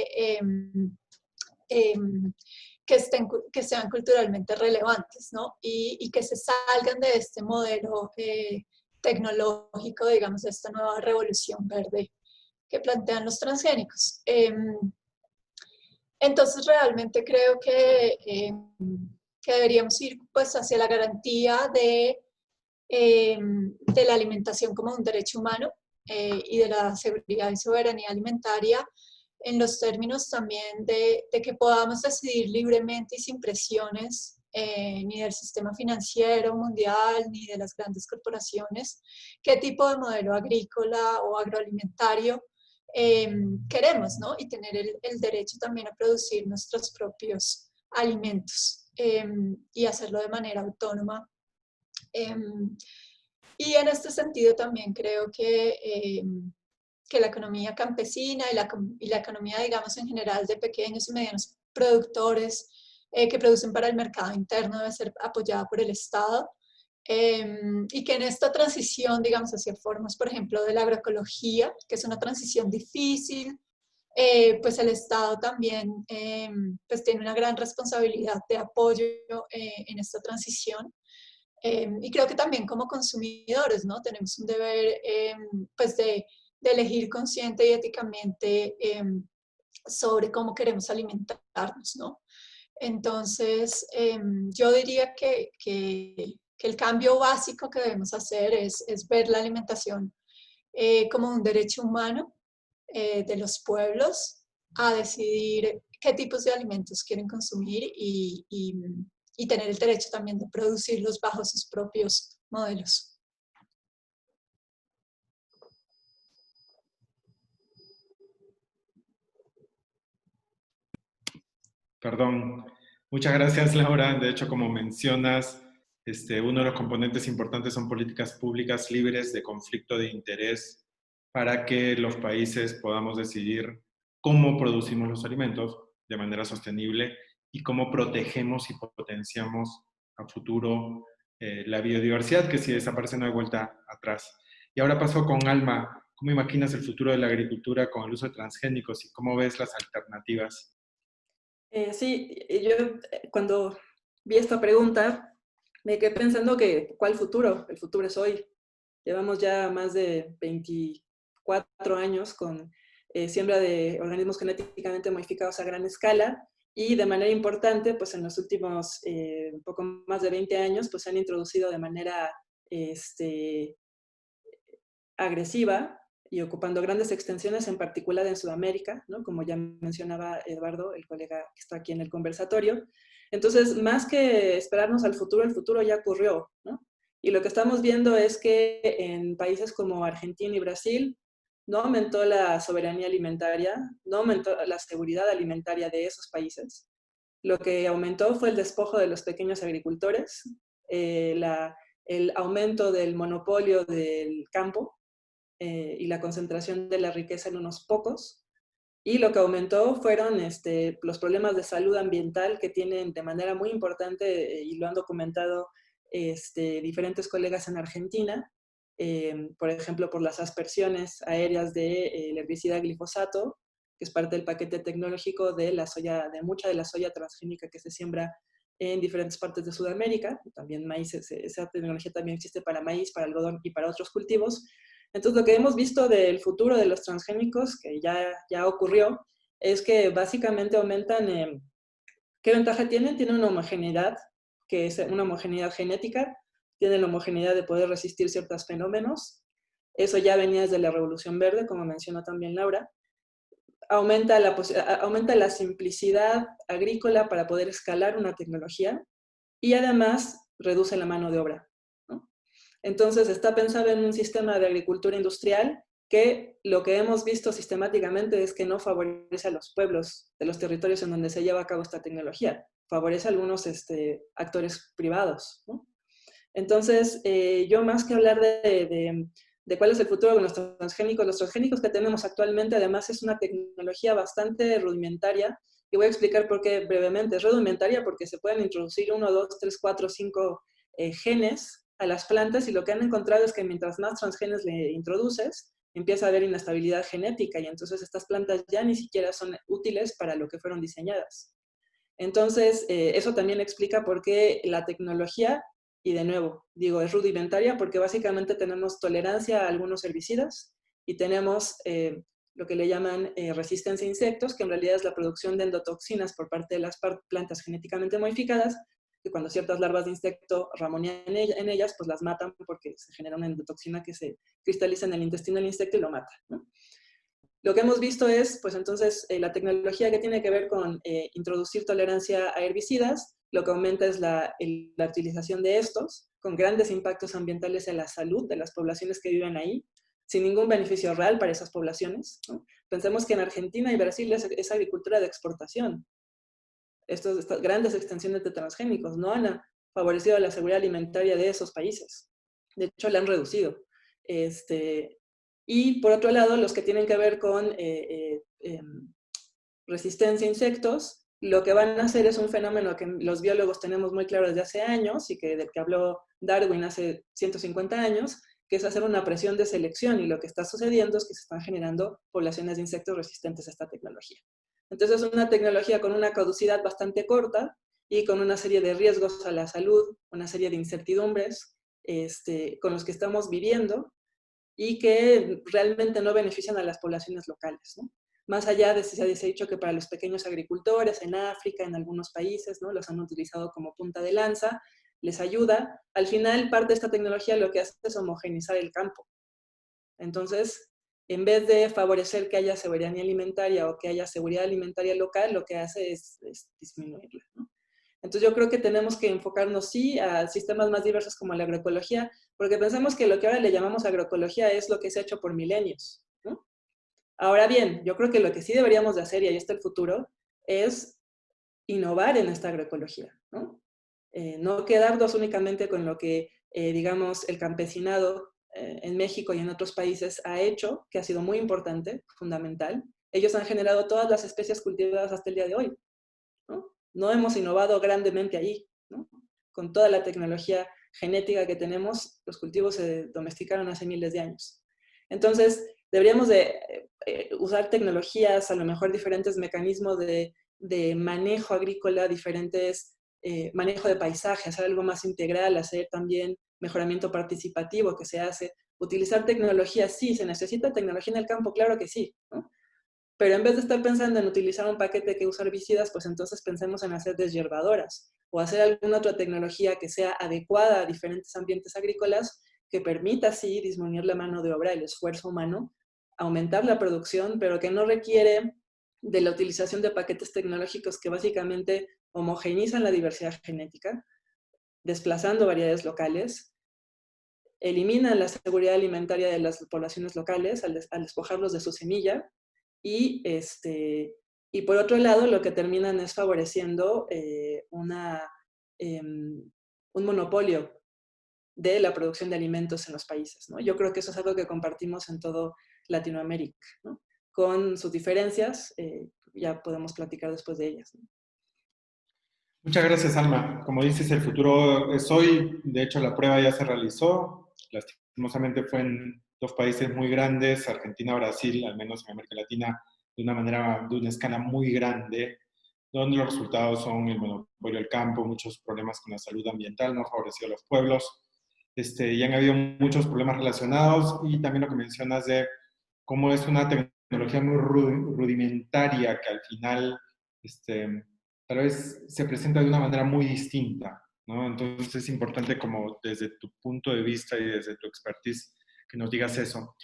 sean culturalmente relevantes, ¿no? Y que se salgan de este modelo tecnológico, digamos, de esta nueva revolución verde que plantean los transgénicos. Entonces, realmente creo que deberíamos ir pues, hacia la garantía de la alimentación como un derecho humano y de la seguridad y soberanía alimentaria, en los términos también de que podamos decidir libremente y sin presiones ni del sistema financiero mundial, ni de las grandes corporaciones, qué tipo de modelo agrícola o agroalimentario queremos, ¿no? Y tener el derecho también a producir nuestros propios alimentos y hacerlo de manera autónoma. Y en este sentido también creo que la economía campesina y la economía, digamos, en general de pequeños y medianos productores que producen para el mercado interno debe ser apoyada por el Estado, y que en esta transición, digamos, hacia formas, por ejemplo, de la agroecología, que es una transición difícil, pues el Estado también pues tiene una gran responsabilidad de apoyo en esta transición. Y creo que también como consumidores, ¿no? Tenemos un deber pues de elegir consciente y éticamente sobre cómo queremos alimentarnos, ¿no? Entonces, yo diría que el cambio básico que debemos hacer es ver la alimentación como un derecho humano de los pueblos a decidir qué tipos de alimentos quieren consumir y tener el derecho también de producirlos bajo sus propios modelos. Perdón. Muchas gracias, Laura. De hecho, como mencionas, uno de los componentes importantes son políticas públicas libres de conflicto de interés para que los países podamos decidir cómo producimos los alimentos de manera sostenible y cómo protegemos y potenciamos a futuro la biodiversidad, que si desaparece no hay vuelta atrás. Y ahora paso con Alma. ¿Cómo imaginas el futuro de la agricultura con el uso de transgénicos y cómo ves las alternativas? Sí, yo cuando vi esta pregunta me quedé pensando que ¿cuál futuro? El futuro es hoy. Llevamos ya más de 24 años con siembra de organismos genéticamente modificados a gran escala y de manera importante, pues en los últimos un poco más de 20 años, pues se han introducido de manera agresiva y ocupando grandes extensiones, en particular en Sudamérica, ¿no? Como ya mencionaba Eduardo, el colega que está aquí en el conversatorio. Entonces, más que esperarnos al futuro, el futuro ya ocurrió, ¿no? Y lo que estamos viendo es que en países como Argentina y Brasil no aumentó la soberanía alimentaria, no aumentó la seguridad alimentaria de esos países. lo que aumentó fue el despojo de los pequeños agricultores, el aumento del monopolio del campo y la concentración de la riqueza en unos pocos. Y lo que aumentó fueron los problemas de salud ambiental que tienen de manera muy importante, y lo han documentado diferentes colegas en Argentina, por ejemplo, por las aspersiones aéreas del herbicida glifosato, que es parte del paquete tecnológico de la soya, de mucha de la soya transgénica que se siembra en diferentes partes de Sudamérica. También maíz, esa tecnología también existe para maíz, para algodón y para otros cultivos. Entonces, lo que hemos visto del futuro de los transgénicos, que ya ocurrió, es que básicamente aumentan. ¿Qué ventaja tienen? Tienen una homogeneidad, que es una homogeneidad genética, tienen la homogeneidad de poder resistir ciertos fenómenos. Eso ya venía desde la Revolución Verde, como mencionó también Laura. Aumenta la simplicidad agrícola para poder escalar una tecnología y además reduce la mano de obra, ¿no? Entonces está pensado en un sistema de agricultura industrial que lo que hemos visto sistemáticamente es que no favorece a los pueblos de los territorios en donde se lleva a cabo esta tecnología, favorece a algunos actores privados, ¿no? Entonces, yo más que hablar de cuál es el futuro de los transgénicos que tenemos actualmente, además es una tecnología bastante rudimentaria, y voy a explicar por qué brevemente. Es rudimentaria porque se pueden introducir 1, 2, 3, 4, 5 genes a las plantas, y lo que han encontrado es que mientras más transgenes le introduces, empieza a haber inestabilidad genética, y entonces estas plantas ya ni siquiera son útiles para lo que fueron diseñadas. Entonces, eso también explica por qué la tecnología, y de nuevo, digo, es rudimentaria porque básicamente tenemos tolerancia a algunos herbicidas y tenemos lo que le llaman resistencia a insectos, que en realidad es la producción de endotoxinas por parte de las plantas genéticamente modificadas, que cuando ciertas larvas de insecto ramonean en ellas, pues las matan porque se genera una endotoxina que se cristaliza en el intestino del insecto y lo mata, ¿no? Lo que hemos visto es, pues entonces, la tecnología que tiene que ver con introducir tolerancia a herbicidas, lo que aumenta es la utilización de estos, con grandes impactos ambientales en la salud de las poblaciones que viven ahí, sin ningún beneficio real para esas poblaciones, ¿no? Pensemos que en Argentina y Brasil es agricultura de exportación. Estas grandes extensiones de transgénicos no han favorecido la seguridad alimentaria de esos países. De hecho, la han reducido. Y por otro lado, los que tienen que ver con resistencia a insectos, lo que van a hacer es un fenómeno que los biólogos tenemos muy claro desde hace años y del que habló Darwin hace 150 años, que es hacer una presión de selección, y lo que está sucediendo es que se están generando poblaciones de insectos resistentes a esta tecnología. Entonces es una tecnología con una caducidad bastante corta y con una serie de riesgos a la salud, una serie de incertidumbres con los que estamos viviendo, y que realmente no benefician a las poblaciones locales, ¿no? Más allá de si se ha dicho que para los pequeños agricultores en África, en algunos países, ¿no?, los han utilizado como punta de lanza, les ayuda. Al final, parte de esta tecnología lo que hace es homogeneizar el campo. Entonces, en vez de favorecer que haya seguridad alimentaria o que haya seguridad alimentaria local, lo que hace es disminuirla, ¿no? Entonces yo creo que tenemos que enfocarnos, sí, a sistemas más diversos como la agroecología, porque pensamos que lo que ahora le llamamos agroecología es lo que se ha hecho por milenios, ¿no? Ahora bien, yo creo que lo que sí deberíamos de hacer, y ahí está el futuro, es innovar en esta agroecología, ¿no? No quedarnos únicamente con lo que, digamos, el campesinado en México y en otros países ha hecho, que ha sido muy importante, fundamental. Ellos han generado todas las especies cultivadas hasta el día de hoy, ¿no? No hemos innovado grandemente ahí, ¿no? Con toda la tecnología genética que tenemos, los cultivos se domesticaron hace miles de años. Entonces, deberíamos de usar tecnologías, a lo mejor diferentes mecanismos de manejo agrícola, diferentes manejo de paisaje, hacer algo más integral, hacer también mejoramiento participativo que se hace. Utilizar tecnología, sí, se necesita tecnología en el campo, claro que sí, ¿no? Pero en vez de estar pensando en utilizar un paquete que usa herbicidas, pues entonces pensemos en hacer deshiervadoras o hacer alguna otra tecnología que sea adecuada a diferentes ambientes agrícolas, que permita así disminuir la mano de obra, el esfuerzo humano, aumentar la producción, pero que no requiere de la utilización de paquetes tecnológicos que básicamente homogeneizan la diversidad genética, desplazando variedades locales, eliminan la seguridad alimentaria de las poblaciones locales al despojarlos de su semilla, y Y por otro lado, lo que terminan es favoreciendo un monopolio de la producción de alimentos en los países, ¿no? Yo creo que eso es algo que compartimos en todo Latinoamérica, ¿no? Con sus diferencias, ya podemos platicar después de ellas, ¿no? Muchas gracias, Alma. Como dices, el futuro es hoy. De hecho, la prueba ya se realizó. Lastimosamente fue en dos países muy grandes, Argentina, Brasil, al menos en América Latina, de una escala muy grande, donde los resultados son el monopolio del campo, muchos problemas con la salud ambiental, no ha favorecido a los pueblos, y han habido muchos problemas relacionados, y también lo que mencionas de cómo es una tecnología muy rudimentaria que al final tal vez se presenta de una manera muy distinta, ¿no? Entonces es importante como desde tu punto de vista y desde tu expertise que nos digas eso.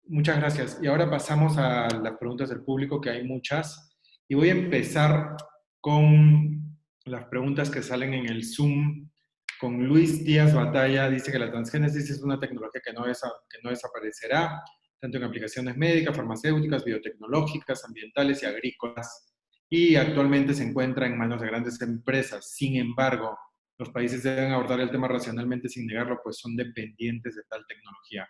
Muchas gracias. Y ahora pasamos a las preguntas del público, que hay muchas. Y voy a empezar con las preguntas que salen en el Zoom. Con Luis Díaz Batalla, dice que la transgénesis es una tecnología que no desaparecerá, tanto en aplicaciones médicas, farmacéuticas, biotecnológicas, ambientales y agrícolas, y actualmente se encuentra en manos de grandes empresas. Sin embargo, los países deben abordar el tema racionalmente sin negarlo, pues son dependientes de tal tecnología.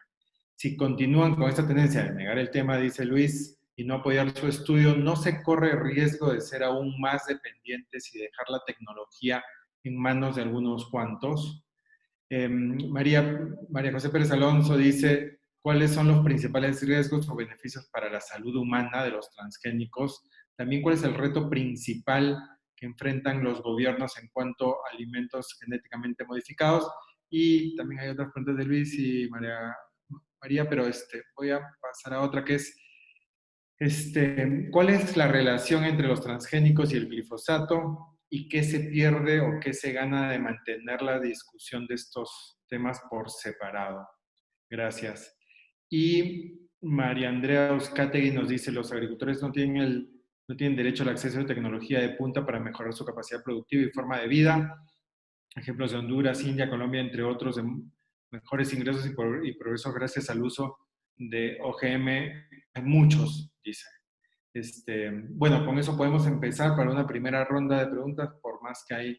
Si continúan con esta tendencia de negar el tema, dice Luis, y no apoyar su estudio, no se corre riesgo de ser aún más dependientes y dejar la tecnología en manos de algunos cuantos. María José Pérez Alonso dice, ¿cuáles son los principales riesgos o beneficios para la salud humana de los transgénicos? También, ¿cuál es el reto principal que enfrentan los gobiernos en cuanto a alimentos genéticamente modificados? Y también hay otras preguntas de Luis y María, pero voy a pasar a otra que es, ¿cuál es la relación entre los transgénicos y el glifosato? ¿Y qué se pierde o qué se gana de mantener la discusión de estos temas por separado? Gracias. Y María Andrea Uzcategui nos dice, los agricultores no tienen derecho al acceso a tecnología de punta para mejorar su capacidad productiva y forma de vida. Ejemplos de Honduras, India, Colombia, entre otros, de mejores ingresos y progresos gracias al uso de OGM. Hay muchos, dice. Bueno, con eso podemos empezar para una primera ronda de preguntas, por más que hay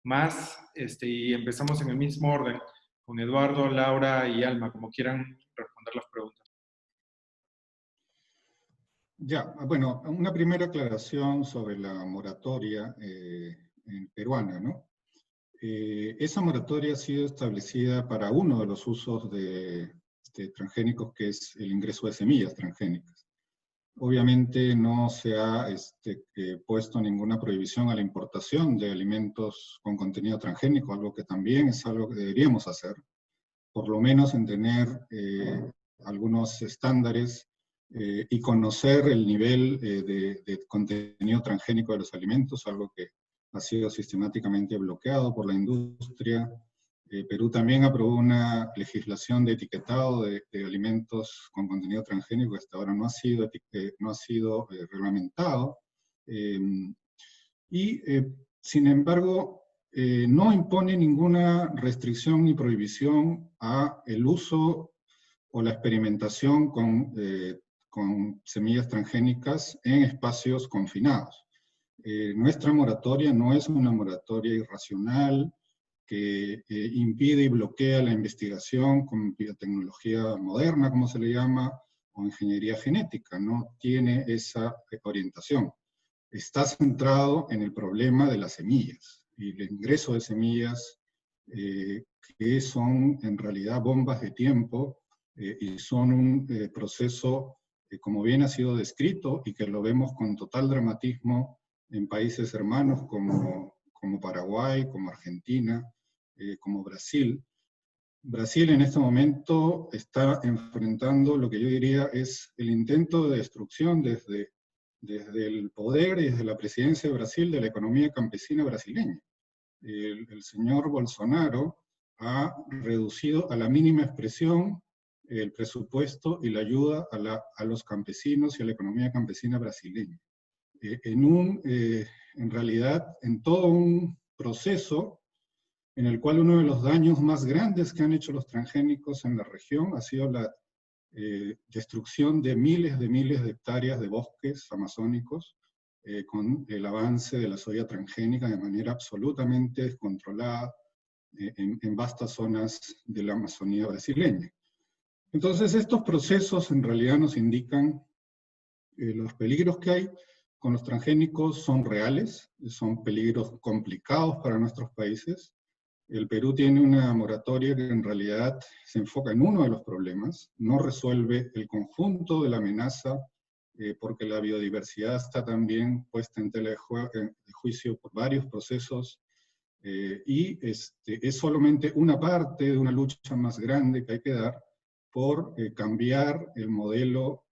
más, y empezamos en el mismo orden, con Eduardo, Laura y Alma, como quieran responder las preguntas. Ya, bueno, una primera aclaración sobre la moratoria peruana, ¿no? Esa moratoria ha sido establecida para uno de los usos de transgénicos, que es el ingreso de semillas transgénicas. Obviamente no se ha puesto ninguna prohibición a la importación de alimentos con contenido transgénico, algo que también es algo que deberíamos hacer, por lo menos en tener algunos estándares y conocer el nivel de contenido transgénico de los alimentos, algo que ha sido sistemáticamente bloqueado por la industria. Perú también aprobó una legislación de etiquetado de alimentos con contenido transgénico que hasta ahora no ha sido reglamentado. Sin embargo, no impone ninguna restricción ni prohibición a el uso o la experimentación con semillas transgénicas en espacios confinados. Nuestra moratoria no es una moratoria irracional que impide y bloquea la investigación con biotecnología moderna, como se le llama, o ingeniería genética. No tiene esa orientación. Está centrado en el problema de las semillas y el ingreso de semillas que son en realidad bombas de tiempo y son un proceso, como bien ha sido descrito y que lo vemos con total dramatismo en países hermanos como Paraguay, como Argentina, como Brasil. Brasil en este momento está enfrentando lo que yo diría es el intento de destrucción desde el poder y desde la presidencia de Brasil de la economía campesina brasileña. El señor Bolsonaro ha reducido a la mínima expresión el presupuesto y la ayuda a los campesinos y a la economía campesina brasileña. En realidad, en todo un proceso en el cual uno de los daños más grandes que han hecho los transgénicos en la región ha sido la destrucción de miles de hectáreas de bosques amazónicos, con el avance de la soya transgénica de manera absolutamente descontrolada en vastas zonas de la Amazonía brasileña. Entonces estos procesos en realidad nos indican los peligros que hay con los transgénicos son reales, son peligros complicados para nuestros países. El Perú tiene una moratoria que en realidad se enfoca en uno de los problemas, no resuelve el conjunto de la amenaza, porque la biodiversidad está también puesta en tela de juicio por varios procesos, y es solamente una parte de una lucha más grande que hay que dar por cambiar el modelo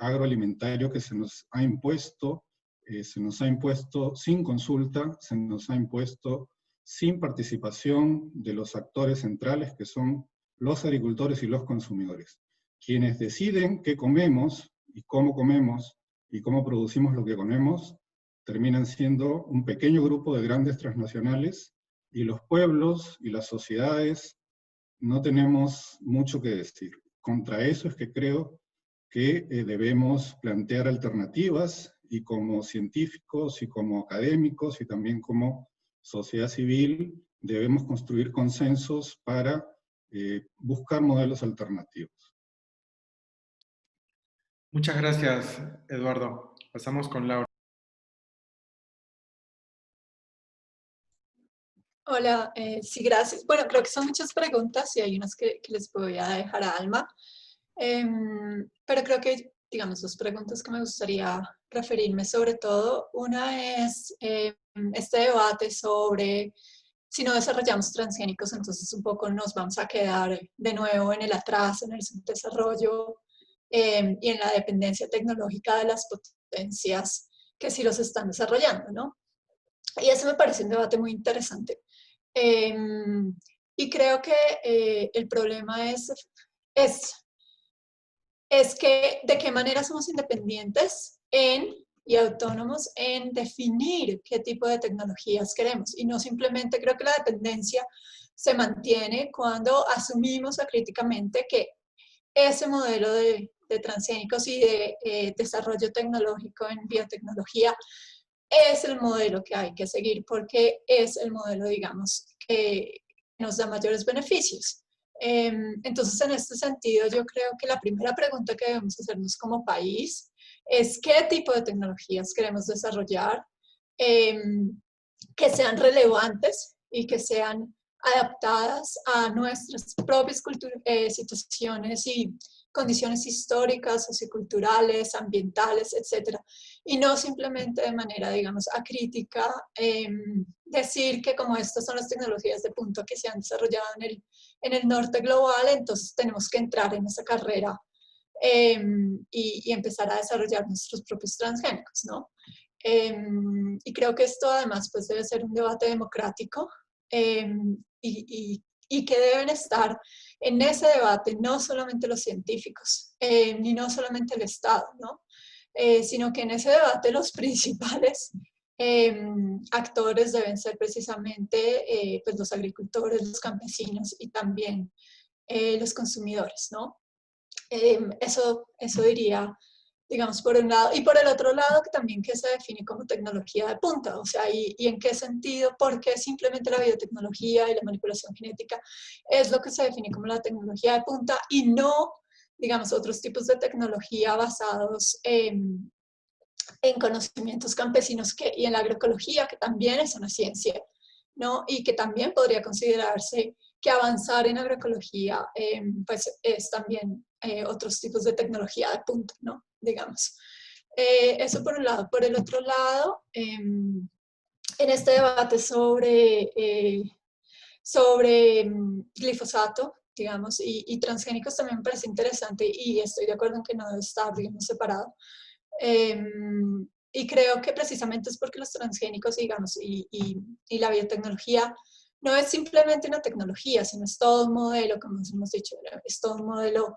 agroalimentario que se nos ha impuesto sin consulta, se nos ha impuesto sin participación de los actores centrales, que son los agricultores y los consumidores, quienes deciden qué comemos y cómo producimos lo que comemos, terminan siendo un pequeño grupo de grandes transnacionales, y los pueblos y las sociedades no tenemos mucho que decir. Contra eso es que creo que debemos plantear alternativas, y como científicos y como académicos y también como sociedad civil debemos construir consensos para buscar modelos alternativos. Muchas gracias, Eduardo. Pasamos con Laura. Hola, sí, gracias. Bueno, creo que son muchas preguntas y hay unas que les voy a dejar a Alma. Pero creo que, digamos, dos preguntas que me gustaría referirme sobre todo. Una es este debate sobre si no desarrollamos transgénicos, entonces un poco nos vamos a quedar de nuevo en el atraso, en el subdesarrollo y en la dependencia tecnológica de las potencias que sí los están desarrollando, ¿no? Y eso me parece un debate muy interesante. Y creo que el problema es que de qué manera somos independientes y autónomos en definir qué tipo de tecnologías queremos. Y no simplemente creo que la dependencia se mantiene cuando asumimos acríticamente que ese modelo de transgénicos y de desarrollo tecnológico en biotecnología es el modelo que hay que seguir porque es el modelo, digamos, que nos da mayores beneficios. Entonces, en este sentido, yo creo que la primera pregunta que debemos hacernos como país es qué tipo de tecnologías queremos desarrollar, que sean relevantes y que sean adaptadas a nuestras propias situaciones y condiciones históricas, socioculturales, ambientales, etc. Y no simplemente de manera, digamos, acrítica, decir que como estas son las tecnologías de punta que se han desarrollado en el norte global, entonces tenemos que entrar en esa carrera y empezar a desarrollar nuestros propios transgénicos, ¿no? Y creo que esto además pues debe ser un debate democrático y que deben estar en ese debate no solamente los científicos, ni no solamente el Estado, ¿no? Sino que en ese debate los principales actores deben ser precisamente pues los agricultores, los campesinos y también los consumidores, ¿no? Eso diría, digamos, por un lado. Y por el otro lado, que también que se define como tecnología de punta, o sea, y en qué sentido, porque simplemente la biotecnología y la manipulación genética es lo que se define como la tecnología de punta y no, digamos, otros tipos de tecnología basados en conocimientos campesinos y en la agroecología, que también es una ciencia, ¿no? Y que también podría considerarse que avanzar en agroecología pues es también otros tipos de tecnología de punta, ¿no? Digamos. Eso por un lado. Por el otro lado, en este debate sobre glifosato, digamos, y transgénicos también me parece interesante y estoy de acuerdo en que no debe estar, digamos, separado. Y creo que precisamente es porque los transgénicos, digamos, y la biotecnología no es simplemente una tecnología, sino es todo un modelo, como hemos dicho, es todo un modelo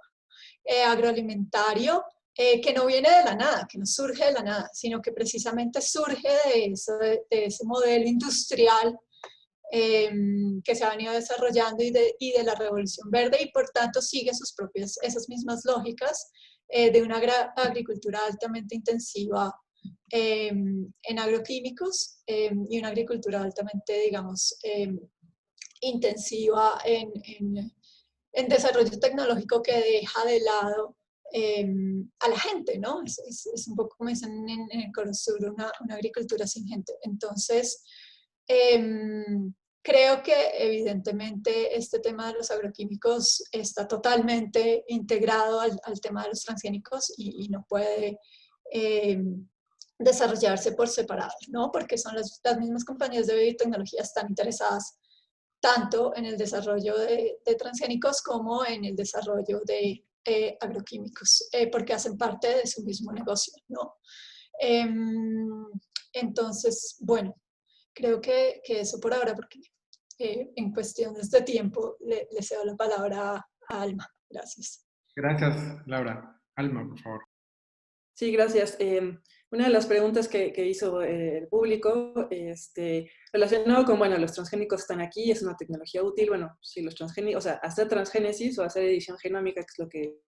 agroalimentario que no viene de la nada, que no surge de la nada, sino que precisamente surge de ese modelo industrial que se ha venido desarrollando y de la revolución verde y por tanto sigue esas mismas lógicas de una agricultura altamente intensiva en agroquímicos y una agricultura altamente, digamos, intensiva en desarrollo tecnológico que deja de lado a la gente, ¿no? Es un poco como dicen en el Cono Sur, una agricultura sin gente. Entonces, creo que evidentemente este tema de los agroquímicos está totalmente integrado al tema de los transgénicos y no puede desarrollarse por separado, ¿no? Porque son las mismas compañías de biotecnología están interesadas tanto en el desarrollo de transgénicos como en el desarrollo de agroquímicos, porque hacen parte de su mismo negocio, ¿no? Entonces, bueno, creo que eso por ahora, porque en cuestiones de tiempo le cedo la palabra a Alma. Gracias. Gracias, Laura. Alma, por favor. Sí, gracias. Una de las preguntas que hizo el público, relacionado con, bueno, los transgénicos están aquí, es una tecnología útil, bueno, sí, los transgénicos, o sea, hacer transgénesis o hacer edición genómica, que es lo que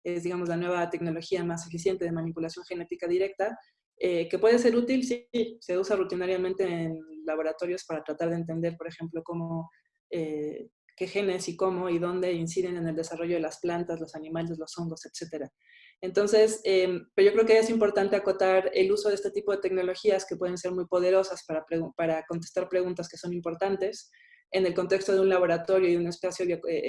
es, digamos, la nueva tecnología más eficiente de manipulación genética directa, que puede ser útil, sí, se usa rutinariamente en laboratorios para tratar de entender, por ejemplo, cómo, qué genes y cómo y dónde inciden en el desarrollo de las plantas, los animales, los hongos, etcétera. Entonces, pero yo creo que es importante acotar el uso de este tipo de tecnologías que pueden ser muy poderosas para contestar preguntas que son importantes en el contexto de un laboratorio y un espacio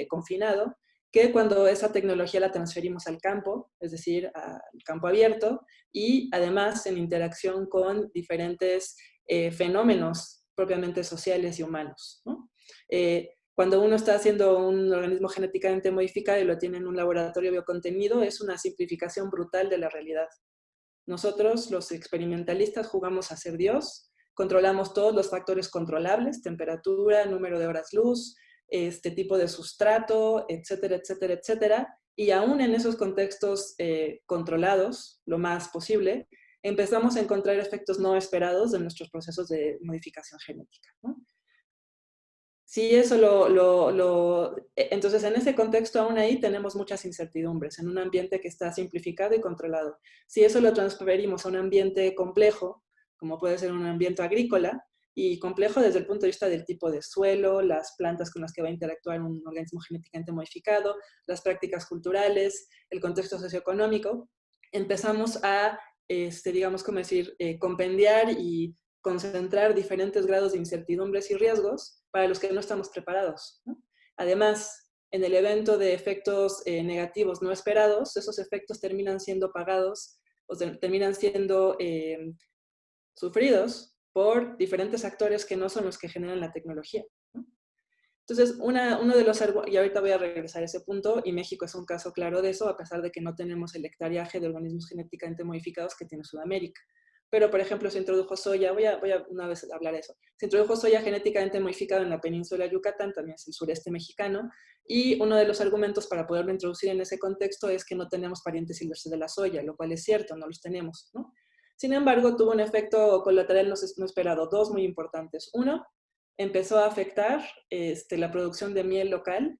confinado, que cuando esa tecnología la transferimos al campo, es decir, al campo abierto, y además en interacción con diferentes fenómenos propiamente sociales y humanos, ¿no? Cuando uno está haciendo un organismo genéticamente modificado y lo tiene en un laboratorio biocontenido, es una simplificación brutal de la realidad. Nosotros, los experimentalistas, jugamos a ser Dios, controlamos todos los factores controlables, temperatura, número de horas luz, este tipo de sustrato, etcétera, etcétera, etcétera. Y aún en esos contextos controlados, lo más posible, empezamos a encontrar efectos no esperados de nuestros procesos de modificación genética, ¿no? Sí, eso entonces en ese contexto aún ahí tenemos muchas incertidumbres en un ambiente que está simplificado y controlado. Si eso lo transferimos a un ambiente complejo, como puede ser un ambiente agrícola, y complejo desde el punto de vista del tipo de suelo, las plantas con las que va a interactuar un organismo genéticamente modificado, las prácticas culturales, el contexto socioeconómico, empezamos a, digamos, como decir, compendiar y concentrar diferentes grados de incertidombres y riesgos para los que no estamos preparados, ¿no? Además, en el evento de efectos negativos no esperados, esos efectos terminan siendo pagados o terminan siendo sufridos por diferentes actores que no son los que generan la tecnología, ¿no? Entonces, uno de los y ahorita voy a regresar a ese punto, y México es un caso claro de eso, a pesar de que no tenemos el hectareaje de organismos genéticamente modificados que tiene Sudamérica. Pero, por ejemplo, se introdujo soya, voy a una vez hablar de eso, se introdujo soya genéticamente modificada en la península de Yucatán, también es el sureste mexicano, y uno de los argumentos para poderlo introducir en ese contexto es que no tenemos parientes silvestres de la soya, lo cual es cierto, no los tenemos, ¿no? Sin embargo, tuvo un efecto colateral no esperado, dos muy importantes. Uno, empezó a afectar la producción de miel local,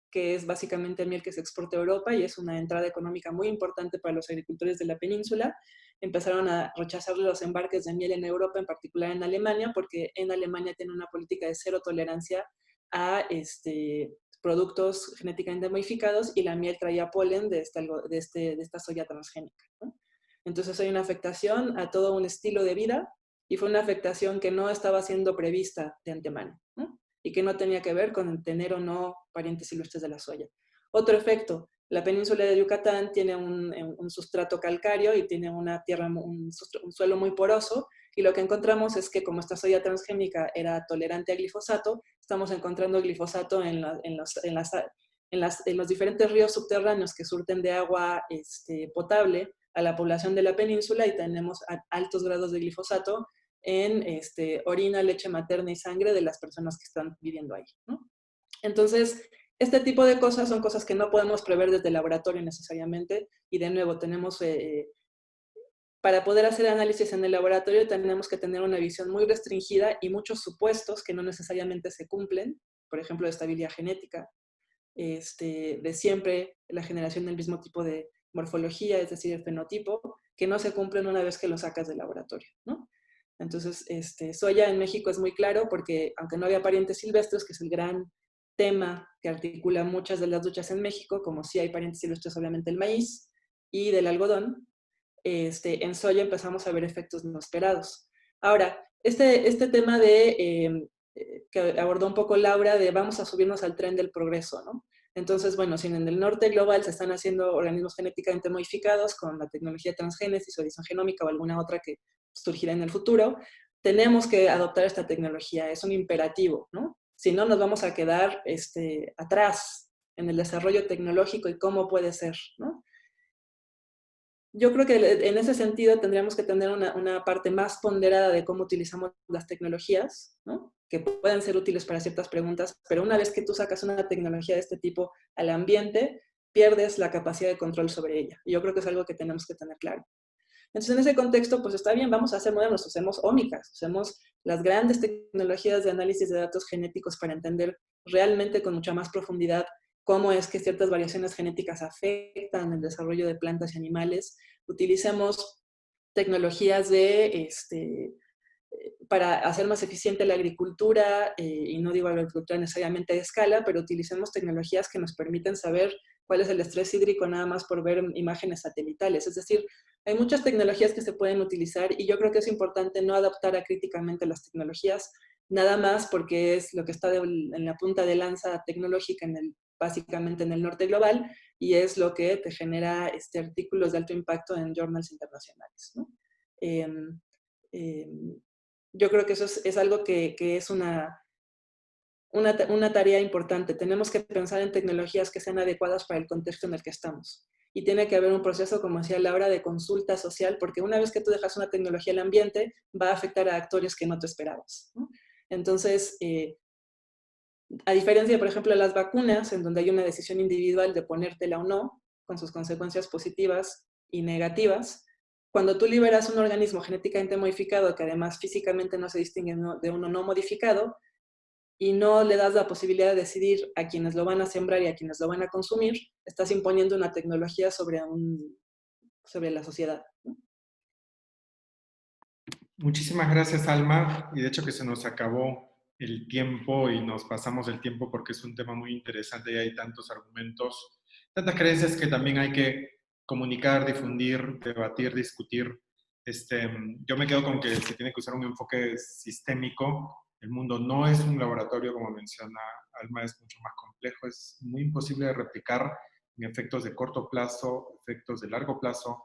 que es básicamente miel que se exporta a Europa y es una entrada económica muy importante para los agricultores de la península. Empezaron a rechazar los embarques de miel en Europa, en particular en Alemania, porque en Alemania tiene una política de cero tolerancia a productos genéticamente modificados y la miel traía polen de esta soya transgénica, ¿no? Entonces hay una afectación a todo un estilo de vida y fue una afectación que no estaba siendo prevista de antemano, ¿no? Y que no tenía que ver con tener o no parientes silvestres de la soya. Otro efecto, la península de Yucatán tiene un sustrato calcáreo y tiene una tierra, un suelo muy poroso, y lo que encontramos es que como esta soya transgénica era tolerante a glifosato, estamos encontrando glifosato en los diferentes ríos subterráneos que surten de agua potable a la población de la península, y tenemos altos grados de glifosato en orina, leche materna y sangre de las personas que están viviendo ahí, ¿no? Entonces, este tipo de cosas son cosas que no podemos prever desde el laboratorio necesariamente, y de nuevo tenemos, para poder hacer análisis en el laboratorio tenemos que tener una visión muy restringida y muchos supuestos que no necesariamente se cumplen, por ejemplo, de estabilidad genética, de siempre la generación del mismo tipo de morfología, es decir, el fenotipo, que no se cumplen una vez que lo sacas del laboratorio, ¿no? Entonces, soya en México es muy claro porque aunque no había parientes silvestres, que es el gran tema que articula muchas de las luchas en México, como sí hay parientes silvestres, obviamente el maíz y del algodón, en soya empezamos a ver efectos no esperados. Ahora, este tema que abordó un poco Laura, de vamos a subirnos al tren del progreso, ¿no? Entonces, bueno, si en el norte global se están haciendo organismos genéticamente modificados con la tecnología de transgénesis o edición genómica o alguna otra que surgirá en el futuro, tenemos que adoptar esta tecnología, es un imperativo, ¿no? Si no, nos vamos a quedar atrás en el desarrollo tecnológico y cómo puede ser, ¿no? Yo creo que en ese sentido tendríamos que tener una parte más ponderada de cómo utilizamos las tecnologías, ¿no? Que pueden ser útiles para ciertas preguntas, pero una vez que tú sacas una tecnología de este tipo al ambiente, pierdes la capacidad de control sobre ella. Y yo creo que es algo que tenemos que tener claro. Entonces, en ese contexto, pues está bien, vamos a hacer modelos, usemos ómicas, usemos las grandes tecnologías de análisis de datos genéticos para entender realmente con mucha más profundidad cómo es que ciertas variaciones genéticas afectan el desarrollo de plantas y animales. Utilicemos tecnologías para hacer más eficiente la agricultura, y no digo agricultura necesariamente de escala, pero utilicemos tecnologías que nos permiten saber cuál es el estrés hídrico nada más por ver imágenes satelitales. Es decir, hay muchas tecnologías que se pueden utilizar y yo creo que es importante no adaptar acríticamente las tecnologías, nada más porque es lo que está en la punta de lanza tecnológica básicamente en el norte global, y es lo que te genera artículos de alto impacto en journals internacionales, ¿no? Yo creo que eso es algo que es una tarea importante. Tenemos que pensar en tecnologías que sean adecuadas para el contexto en el que estamos. Y tiene que haber un proceso, como decía Laura, de consulta social, porque una vez que tú dejas una tecnología al ambiente, va a afectar a actores que no te esperabas, ¿no? Entonces, a diferencia, por ejemplo, de las vacunas, en donde hay una decisión individual de ponértela o no, con sus consecuencias positivas y negativas, cuando tú liberas un organismo genéticamente modificado que además físicamente no se distingue de uno no modificado, y no le das la posibilidad de decidir a quienes lo van a sembrar y a quienes lo van a consumir, estás imponiendo una tecnología sobre la sociedad, ¿no? Muchísimas gracias, Alma. Y de hecho que se nos acabó el tiempo y nos pasamos el tiempo porque es un tema muy interesante y hay tantos argumentos, tantas creencias que también hay que comunicar, difundir, debatir, discutir. Yo me quedo con que se tiene que usar un enfoque sistémico. El mundo no es un laboratorio, como menciona Alma, es mucho más complejo, es muy imposible de replicar en efectos de corto plazo, efectos de largo plazo,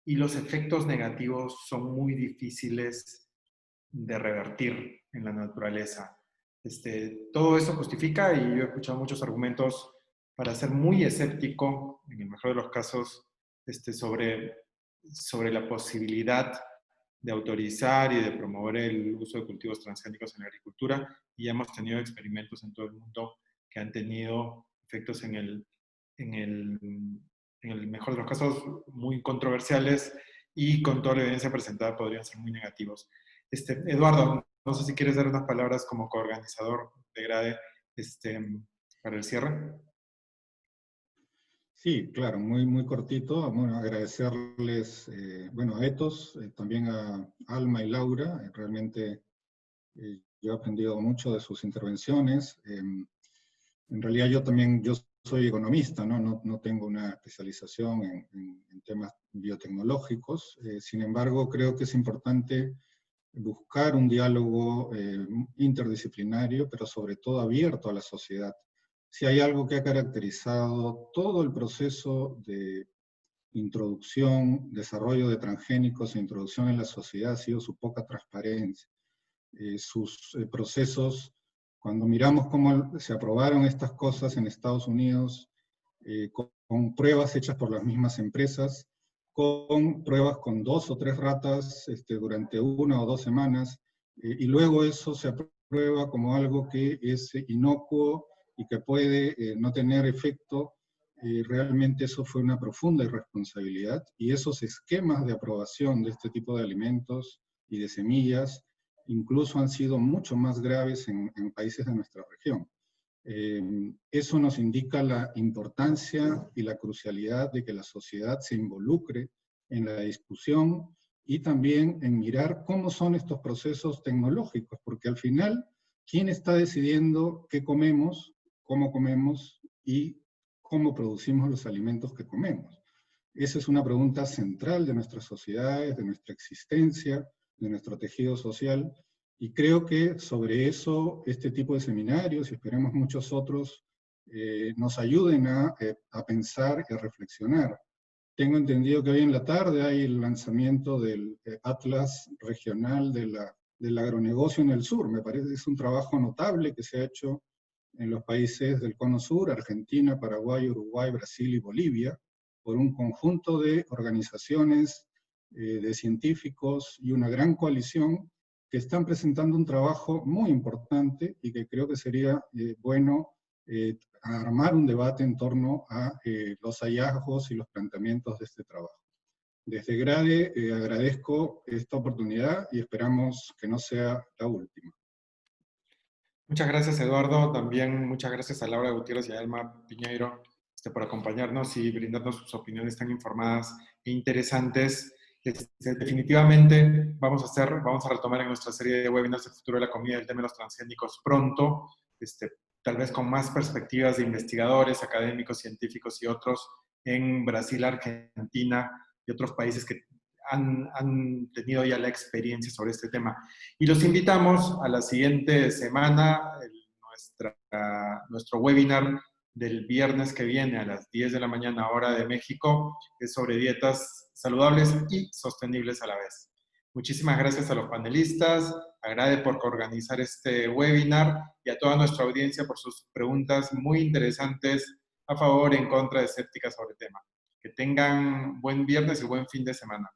y los efectos negativos son muy difíciles de revertir en la naturaleza. Todo eso justifica, y yo he escuchado muchos argumentos para ser muy escéptico, en el mejor de los casos, sobre la posibilidad de autorizar y de promover el uso de cultivos transgénicos en la agricultura, y ya hemos tenido experimentos en todo el mundo que han tenido efectos en el mejor de los casos, muy controversiales, y con toda la evidencia presentada podrían ser muy negativos. Eduardo, no sé si quieres dar unas palabras como coorganizador de GRADE para el cierre. Sí, claro, muy, muy cortito. Bueno, agradecerles, a Ethos, también a Alma y Laura. Realmente yo he aprendido mucho de sus intervenciones. En realidad yo soy economista, ¿no? No tengo una especialización en temas biotecnológicos. Sin embargo, creo que es importante buscar un diálogo interdisciplinario, pero sobre todo abierto a la sociedad. Si hay algo que ha caracterizado todo el proceso de introducción, desarrollo de transgénicos e introducción en la sociedad, ha sido su poca transparencia. Sus procesos, cuando miramos cómo se aprobaron estas cosas en Estados Unidos, con pruebas hechas por las mismas empresas, con pruebas con 2 o 3 ratas durante 1 o 2 semanas, y luego eso se aprueba como algo que es inocuo y que puede no tener efecto. Realmente eso fue una profunda irresponsabilidad, y esos esquemas de aprobación de este tipo de alimentos y de semillas incluso han sido mucho más graves en países de nuestra región. Eso nos indica la importancia y la crucialidad de que la sociedad se involucre en la discusión y también en mirar cómo son estos procesos tecnológicos, porque al final, ¿quién está decidiendo qué comemos, cómo comemos y cómo producimos los alimentos que comemos? Esa es una pregunta central de nuestras sociedades, de nuestra existencia, de nuestro tejido social, y creo que sobre eso este tipo de seminarios, y esperemos muchos otros, nos ayuden a pensar y a reflexionar. Tengo entendido que hoy en la tarde hay el lanzamiento del Atlas Regional del Agronegocio en el Sur. Me parece que es un trabajo notable que se ha hecho en los países del Cono Sur, Argentina, Paraguay, Uruguay, Brasil y Bolivia, por un conjunto de organizaciones, de científicos y una gran coalición que están presentando un trabajo muy importante y que creo que sería bueno armar un debate en torno a los hallazgos y los planteamientos de este trabajo. Desde GRADE agradezco esta oportunidad y esperamos que no sea la última. Muchas gracias, Eduardo. También muchas gracias a Laura Gutiérrez y a Elma Piñeiro por acompañarnos y brindarnos sus opiniones tan informadas e interesantes. Definitivamente vamos a retomar en nuestra serie de webinars el futuro de la comida y el tema de los transgénicos pronto, tal vez con más perspectivas de investigadores, académicos, científicos y otros en Brasil, Argentina y otros países que han tenido ya la experiencia sobre este tema. Y los invitamos a la siguiente semana, nuestro webinar del viernes que viene a las 10 de la mañana, hora de México, es sobre dietas saludables y sostenibles a la vez. Muchísimas gracias a los panelistas, a GRADE por organizar este webinar y a toda nuestra audiencia por sus preguntas muy interesantes a favor y en contra de escépticas sobre el tema. Que tengan buen viernes y buen fin de semana.